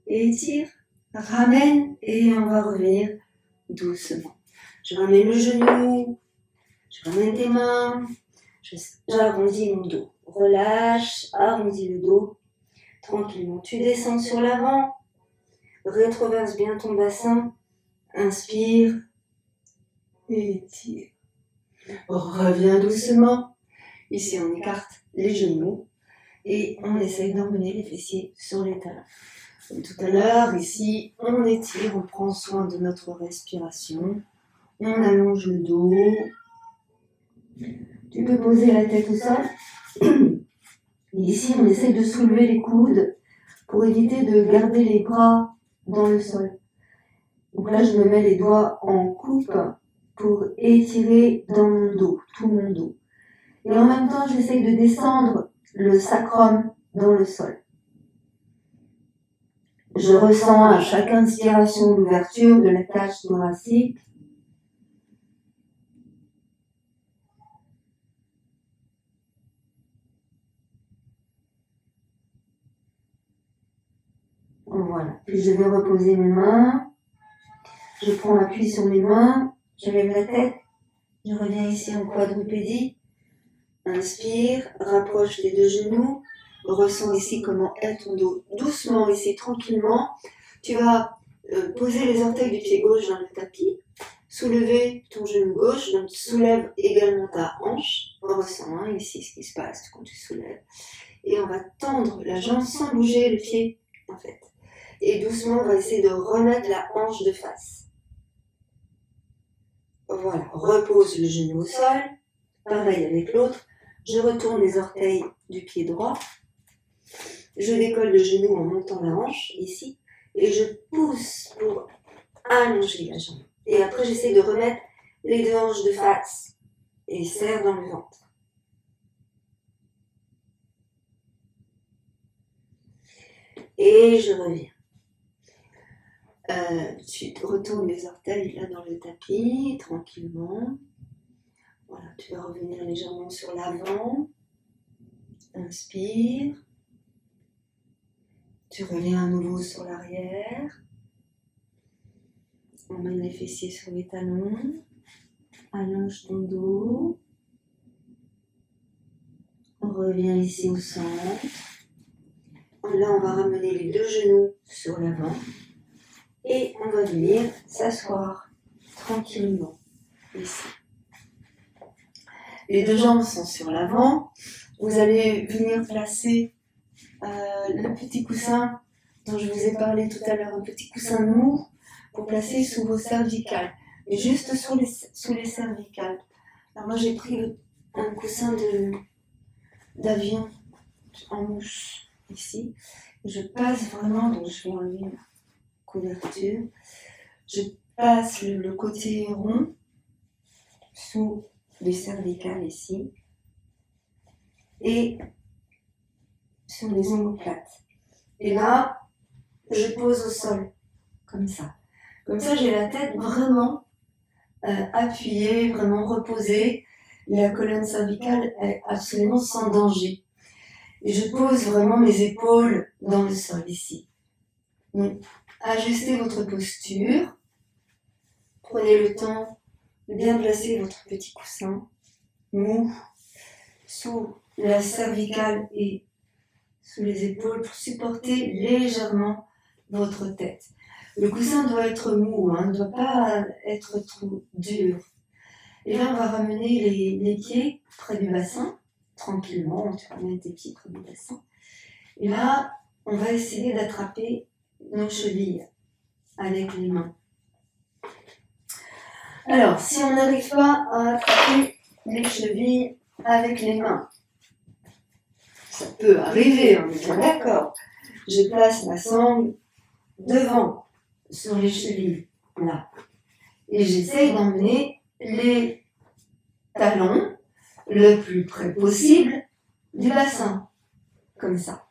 étire, ramène et on va revenir doucement. Je ramène le genou, je ramène tes mains, j'arrondis mon dos. Relâche, arrondis le dos. Tranquillement, tu descends sur l'avant, rétroverse bien ton bassin, inspire, étire. Reviens doucement. Ici, on écarte les genoux et on essaye d'emmener les fessiers sur les talons. Comme tout à l'heure, ici, on étire, on prend soin de notre respiration. On allonge le dos. Tu peux poser la tête au sol. Et ici, on essaye de soulever les coudes pour éviter de garder les bras dans le sol. Donc là, je me mets les doigts en coupe pour étirer dans mon dos, tout mon dos. Et en même temps, j'essaye de descendre le sacrum dans le sol. Je ressens à chaque inspiration l'ouverture de la cage thoracique. Voilà. Puis je vais reposer mes mains. Je prends appui sur mes mains. Je lève la tête. Je reviens ici en quadrupédie. Inspire, rapproche les deux genoux. Ressens ici comment est ton dos. Doucement ici, tranquillement. Tu vas poser les orteils du pied gauche dans le tapis. Soulever ton genou gauche. Donc soulève également ta hanche. On ressent ici ce qui se passe quand tu soulèves. Et on va tendre la jambe sans bouger le pied en fait. Et doucement, on va essayer de remettre la hanche de face. Voilà, repose le genou au sol. Pareil avec l'autre. Je retourne les orteils du pied droit. Je décolle le genou en montant la hanche, ici. Et je pousse pour allonger la jambe. Et après, j'essaie de remettre les deux hanches de face. Et serre dans le ventre. Et je reviens. Tu retournes les orteils là dans le tapis, tranquillement. Voilà, tu vas revenir légèrement sur l'avant. Inspire. Tu reviens à nouveau sur l'arrière. Emmène les fessiers sur les talons. Allonge ton dos. On revient ici au centre. Là, on va ramener les deux genoux sur l'avant. Et on va venir s'asseoir tranquillement ici. Les deux jambes sont sur l'avant. Vous allez venir placer le petit coussin dont je vous ai parlé tout à l'heure, un petit coussin mou pour placer sous vos cervicales, et juste sous les cervicales. Alors moi j'ai pris un coussin d'avion en mousse ici. Et je passe vraiment, donc je vais enlever la couverture. Je passe le côté rond sous les cervicales ici et sur les omoplates. Et là, je pose au sol, comme ça. Comme ça, j'ai la tête vraiment appuyée, vraiment reposée. La colonne cervicale est absolument sans danger. Et je pose vraiment mes épaules dans le sol ici. Donc, ajustez votre posture. Prenez le temps de bien placer votre petit coussin mou sous la cervicale et sous les épaules pour supporter légèrement votre tête. Le coussin doit être mou, ne doit pas être trop dur. Et là, on va ramener les pieds près du bassin, tranquillement. Tu ramènes tes pieds près du bassin. Et là, on va essayer d'attraper nos chevilles avec les mains. Alors, si on n'arrive pas à attraper les chevilles avec les mains, ça peut arriver, on est bien d'accord. Je place ma sangle devant, sur les chevilles, là. Et j'essaye d'emmener les talons le plus près possible du bassin, comme ça.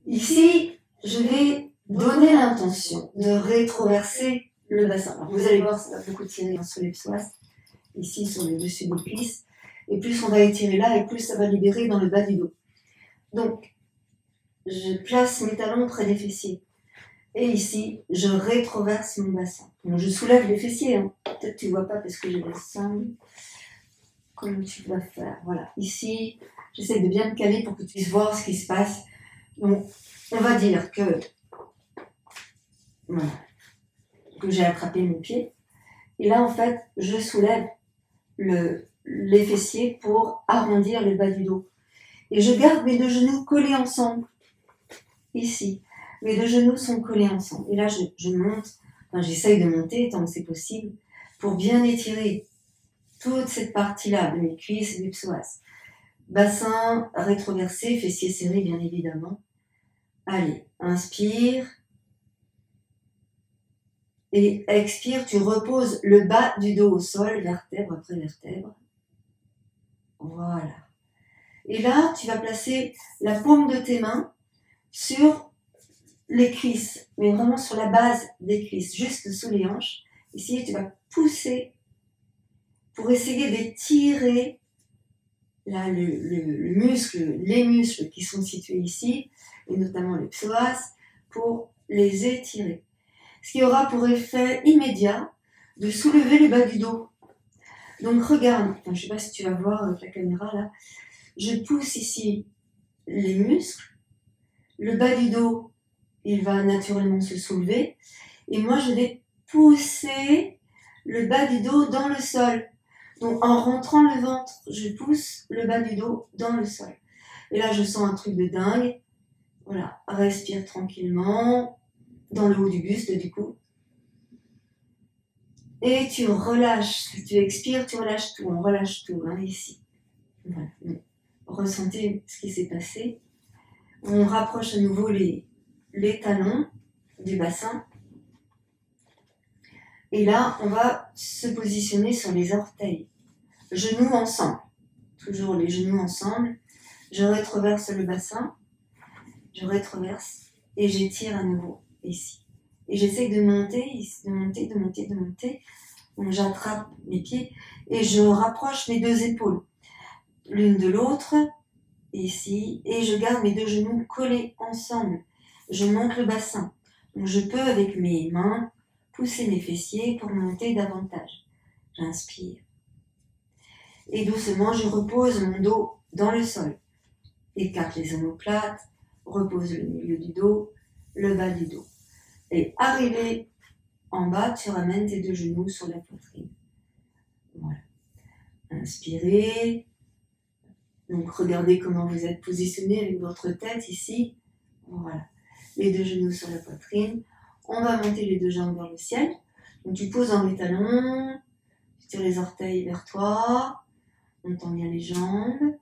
Ici, je vais donner l'intention de rétroverser le bassin. Alors, vous allez voir, ça va beaucoup tirer sur les psoas, ici sur le dessus des cuisses. Et plus on va étirer là, et plus ça va libérer dans le bas du dos. Donc, je place mes talons près des fessiers. Et ici, je rétroverse mon bassin. Donc, je soulève les fessiers. Peut-être que tu ne vois pas parce que j'ai la sangle. Comment tu vas faire? Voilà. Ici, j'essaie de bien me caler pour que tu puisses voir ce qui se passe. Donc, on va dire que, voilà, que j'ai attrapé mon pied. Et là, en fait, je soulève les fessiers pour arrondir le bas du dos. Et je garde mes deux genoux collés ensemble. Ici. Mes deux genoux sont collés ensemble. Et là, je monte, j'essaye de monter tant que c'est possible, pour bien étirer toute cette partie-là de mes cuisses et des psoas. Bassin rétroversé, fessiers serrés, bien évidemment. Allez, inspire. Et expire, tu reposes le bas du dos au sol, vertèbre après vertèbre. Voilà. Et là, tu vas placer la paume de tes mains sur les cuisses, mais vraiment sur la base des cuisses, juste sous les hanches. Ici, tu vas pousser pour essayer d'étirer là, le muscle, les muscles qui sont situés ici, et notamment les psoas, pour les étirer. Ce qui aura pour effet immédiat de soulever le bas du dos. Donc regarde, je ne sais pas si tu vas voir avec la caméra là, je pousse ici les muscles, le bas du dos, il va naturellement se soulever, et moi je vais pousser le bas du dos dans le sol. Donc en rentrant le ventre, je pousse le bas du dos dans le sol. Et là je sens un truc de dingue. Voilà, respire tranquillement, dans le haut du buste du coup. Et tu relâches, tu expires, tu relâches tout, on relâche tout, hein, ici. Voilà. Ressentez ce qui s'est passé. On rapproche à nouveau les talons du bassin. Et là, on va se positionner sur les orteils. Genoux ensemble. Toujours les genoux ensemble. Je rétroverse le bassin. Je rétroverse et j'étire à nouveau ici. Et j'essaie de monter, de monter. Donc j'attrape mes pieds et je rapproche mes deux épaules l'une de l'autre ici et je garde mes deux genoux collés ensemble. Je monte le bassin. Donc je peux avec mes mains pousser mes fessiers pour monter davantage. J'inspire. Et doucement je repose mon dos dans le sol. Écarte les omoplates, repose le milieu du dos, le bas du dos. Et arrivé en bas, tu ramènes tes deux genoux sur la poitrine. Voilà. Inspirez. Donc regardez comment vous êtes positionné avec votre tête ici. Voilà. Les deux genoux sur la poitrine. On va monter les deux jambes vers le ciel. Donc tu poses dans les talons. Tu tires les orteils vers toi. On tend bien les jambes.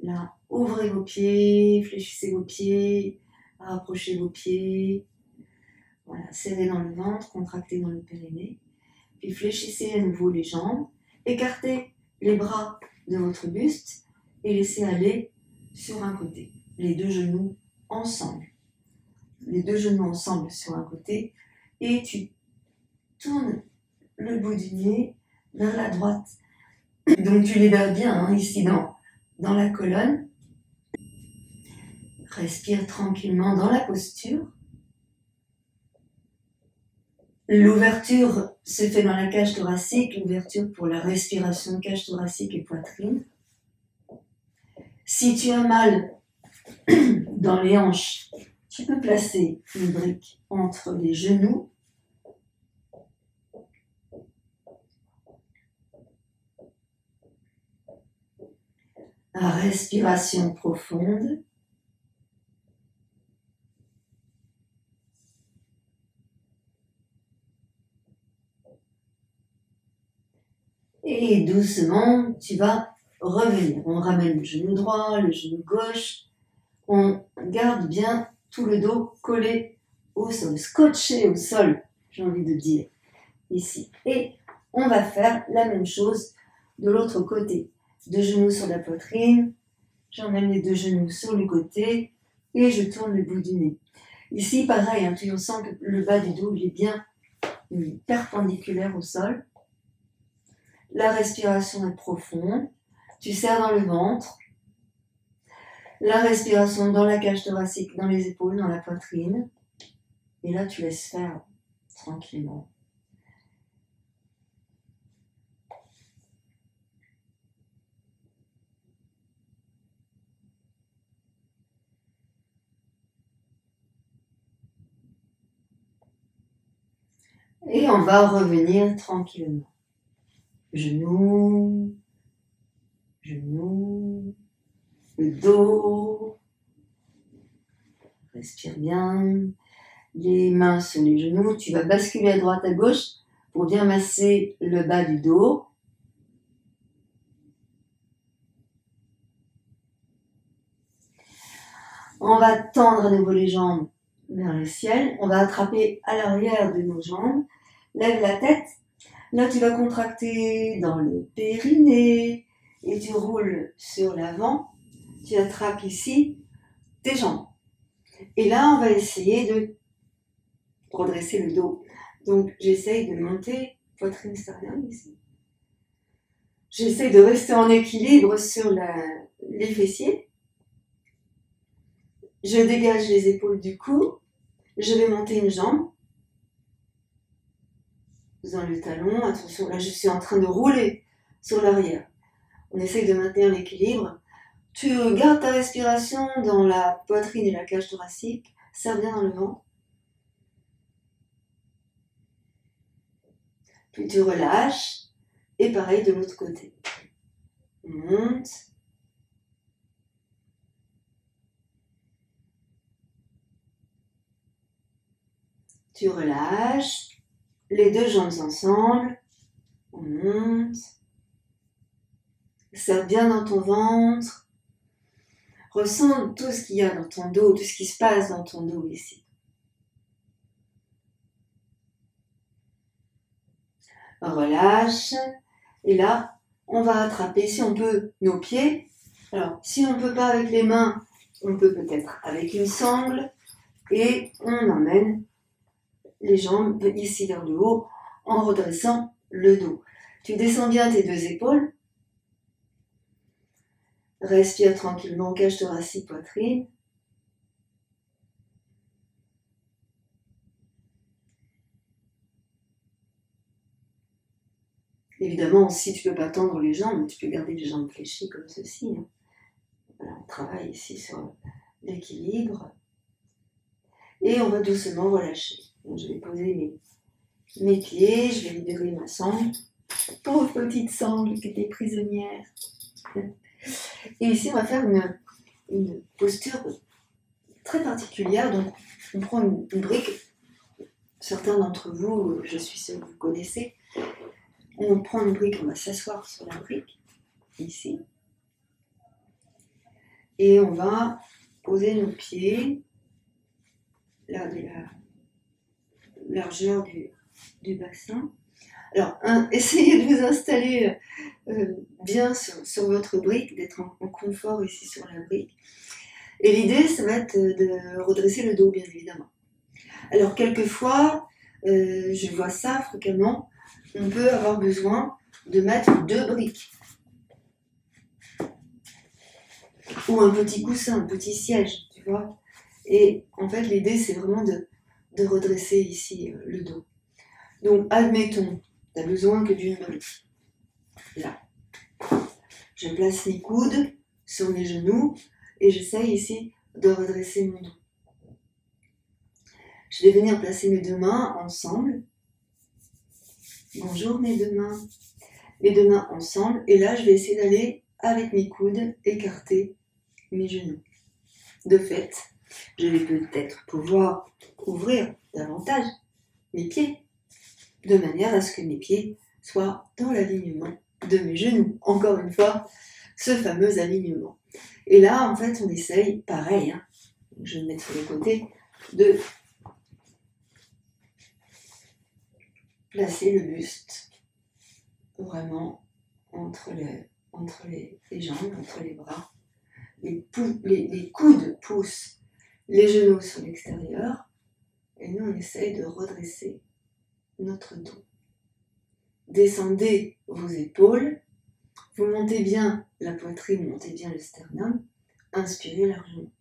Là, ouvrez vos pieds, fléchissez vos pieds, rapprochez vos pieds. Voilà, serrez dans le ventre, contractez dans le périnée. Puis fléchissez à nouveau les jambes, écartez les bras de votre buste et laissez aller sur un côté. Les deux genoux ensemble. Les deux genoux ensemble sur un côté et tu tournes le bout du nez vers la droite. Donc tu libères bien hein, ici dans la colonne. Respire tranquillement dans la posture. L'ouverture se fait dans la cage thoracique, l'ouverture pour la respiration, cage thoracique et poitrine. Si tu as mal dans les hanches, tu peux placer une brique entre les genoux. Respiration profonde. Et doucement, tu vas revenir. On ramène le genou droit, le genou gauche. On garde bien tout le dos collé au sol, scotché au sol, j'ai envie de dire, ici. Et on va faire la même chose de l'autre côté. Deux genoux sur la poitrine, j'emmène les deux genoux sur le côté et je tourne le bout du nez. Ici, pareil, hein, tu sens que le bas du dos il est bien perpendiculaire au sol. La respiration est profonde. Tu serres dans le ventre. La respiration dans la cage thoracique, dans les épaules, dans la poitrine. Et là, tu laisses faire tranquillement. Et on va revenir tranquillement. Genoux, genoux, le dos. Respire bien. Les mains sur les genoux. Tu vas basculer à droite, à gauche pour bien masser le bas du dos. On va tendre à nouveau les jambes vers le ciel. On va attraper à l'arrière de nos jambes Lève la tête. Là, tu vas contracter dans le périnée et tu roules sur l'avant. Tu attrapes ici tes jambes. Et là, on va essayer de redresser le dos. Donc, j'essaye de monter poitrine sternum ici. J'essaie de rester en équilibre sur les fessiers. Je dégage les épaules du cou. Je vais monter une jambe dans le talon. Attention, là je suis en train de rouler sur l'arrière. On essaye de maintenir l'équilibre. Tu gardes ta respiration dans la poitrine et la cage thoracique. Serre bien dans le ventre. Puis tu relâches. Et pareil de l'autre côté. On monte. Tu relâches. Les deux jambes ensemble. On monte. Serre bien dans ton ventre. Ressens tout ce qu'il y a dans ton dos, tout ce qui se passe dans ton dos ici. Relâche. Et là, on va attraper, si on peut, nos pieds. Alors, si on ne peut pas avec les mains, on peut peut-être avec une sangle. Et on emmène les jambes ici vers le haut en redressant le dos. Tu descends bien tes deux épaules. Respire tranquillement, cage thoracique, poitrine. Évidemment, si tu ne peux pas tendre les jambes, tu peux garder les jambes fléchies comme ceci. Voilà, on travaille ici sur l'équilibre. Et on va doucement relâcher. Donc, je vais poser mes pieds, je vais libérer ma sangle. Pauvre petite sangle qui était prisonnière. Et ici, on va faire une posture très particulière. Donc, on prend une brique. Certains d'entre vous, je suis sûre que vous connaissez. On prend une brique, on va s'asseoir sur la brique, ici. Et on va poser nos pieds, là, de la largeur du bassin. Alors, essayez de vous installer bien sur votre brique, d'être en confort ici sur la brique. Et l'idée, ça va être de redresser le dos, bien évidemment. Alors, quelquefois, je vois ça fréquemment, on peut avoir besoin de mettre deux briques. Ou un petit coussin, un petit siège, tu vois. Et en fait, l'idée, c'est vraiment de redresser ici le dos. Donc, admettons, tu n'as besoin que d'une brique. Là. Je place mes coudes sur mes genoux et j'essaye ici de redresser mon dos. Je vais venir placer mes deux mains ensemble. Bonjour mes deux mains. Mes deux mains ensemble. Et là, je vais essayer d'aller avec mes coudes écarter mes genoux. De fait, je vais peut-être pouvoir ouvrir davantage mes pieds de manière à ce que mes pieds soient dans l'alignement de mes genoux. Encore une fois, ce fameux alignement. Et là, en fait, on essaye, pareil, je vais me mettre sur le côté, de placer le buste vraiment entre les jambes, entre les bras. Les coudes poussent les genoux sur l'extérieur et nous, on essaye de redresser notre dos. Descendez vos épaules, vous montez bien la poitrine, montez bien le sternum, inspirez largement.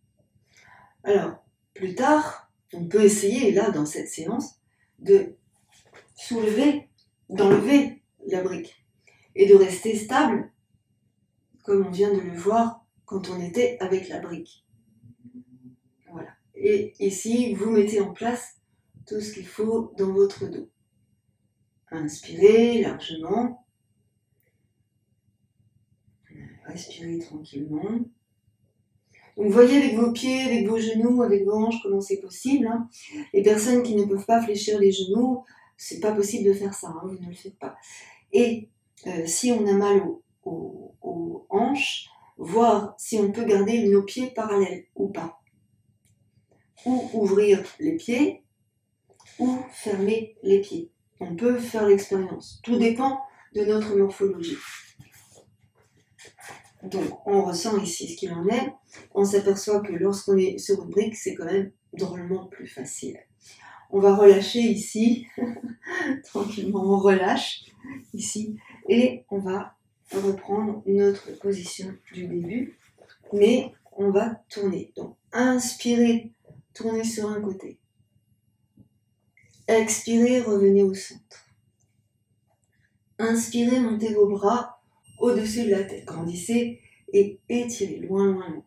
Alors, plus tard, on peut essayer, là, dans cette séance, de d'enlever la brique et de rester stable, comme on vient de le voir quand on était avec la brique. Voilà. Et ici, vous mettez en place tout ce qu'il faut dans votre dos. Inspirez largement. Respirez tranquillement. Donc, voyez avec vos pieds, avec vos genoux, avec vos hanches, comment c'est possible. Les personnes qui ne peuvent pas fléchir les genoux, c'est pas possible de faire ça, vous ne le faites pas. Et si on a mal aux hanches, voir si on peut garder nos pieds parallèles ou pas. Ou ouvrir les pieds, ou fermer les pieds. On peut faire l'expérience. Tout dépend de notre morphologie. Donc, on ressent ici ce qu'il en est. On s'aperçoit que lorsqu'on est sur une brique, c'est quand même drôlement plus facile. On va relâcher ici, tranquillement, on relâche ici, et on va reprendre notre position du début, mais on va tourner. Donc, inspirez, tournez sur un côté. Expirez, revenez au centre. Inspirez, montez vos bras au-dessus de la tête. Grandissez et étirez loin, loin, loin.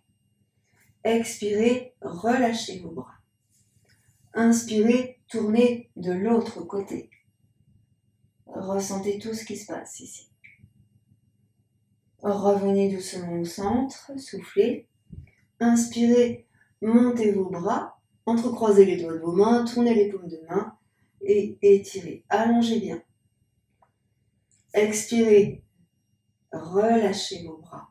Expirez, relâchez vos bras. Inspirez, tournez de l'autre côté. Ressentez tout ce qui se passe ici. Revenez doucement au centre, soufflez. Inspirez, montez vos bras, entrecroisez les doigts de vos mains, tournez les paumes de main et étirez. Allongez bien. Expirez, relâchez vos bras.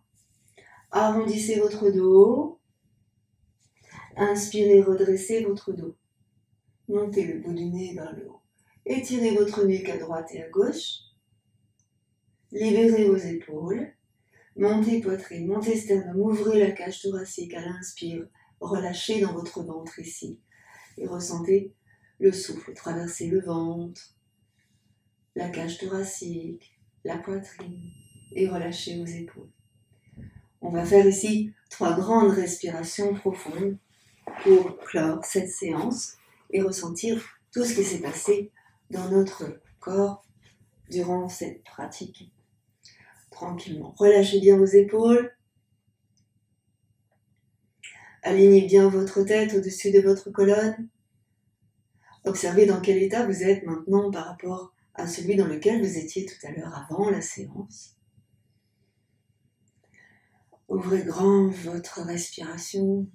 Arrondissez votre dos. Inspirez, redressez votre dos. Montez le bout du nez vers le haut. Étirez votre nuque à droite et à gauche. Libérez vos épaules. Montez poitrine, montez sternum, ouvrez la cage thoracique à l'inspire. Relâchez dans votre ventre ici. Et ressentez le souffle traverser le ventre, la cage thoracique, la poitrine. Et relâchez vos épaules. On va faire ici 3 grandes respirations profondes pour clore cette séance et ressentir tout ce qui s'est passé dans notre corps durant cette pratique. Tranquillement, relâchez bien vos épaules, alignez bien votre tête au-dessus de votre colonne, observez dans quel état vous êtes maintenant par rapport à celui dans lequel vous étiez tout à l'heure avant la séance. Ouvrez grand votre respiration.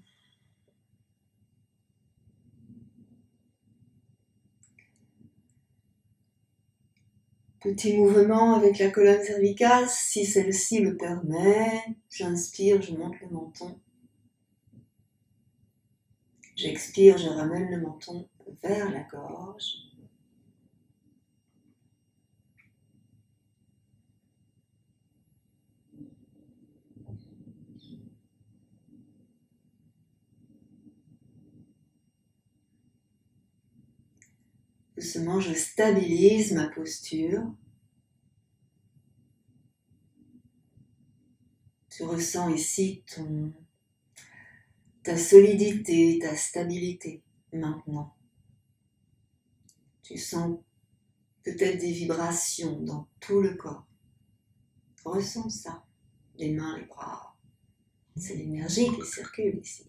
Petit mouvement avec la colonne cervicale, si celle-ci le permet. J'inspire, je monte le menton. J'expire, je ramène le menton vers la gorge. Doucement, je stabilise ma posture. Tu ressens ici ta solidité, ta stabilité maintenant. Tu sens peut-être des vibrations dans tout le corps. Ressens ça. Les mains, les bras. C'est l'énergie qui circule ici.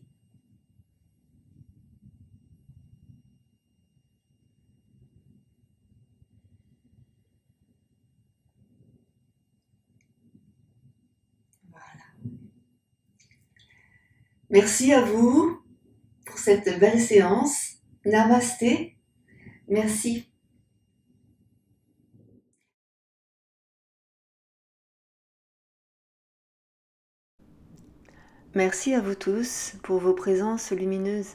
Merci à vous pour cette belle séance. Namasté. Merci. Merci à vous tous pour vos présences lumineuses.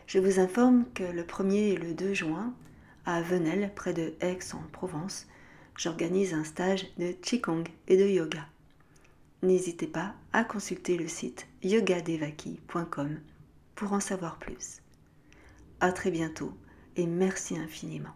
Je vous informe que le 1er et le 2 juin, à Venelle, près de Aix-en-Provence, j'organise un stage de Qigong et de yoga. N'hésitez pas à consulter le site yogadevaki.com pour en savoir plus. À très bientôt et merci infiniment.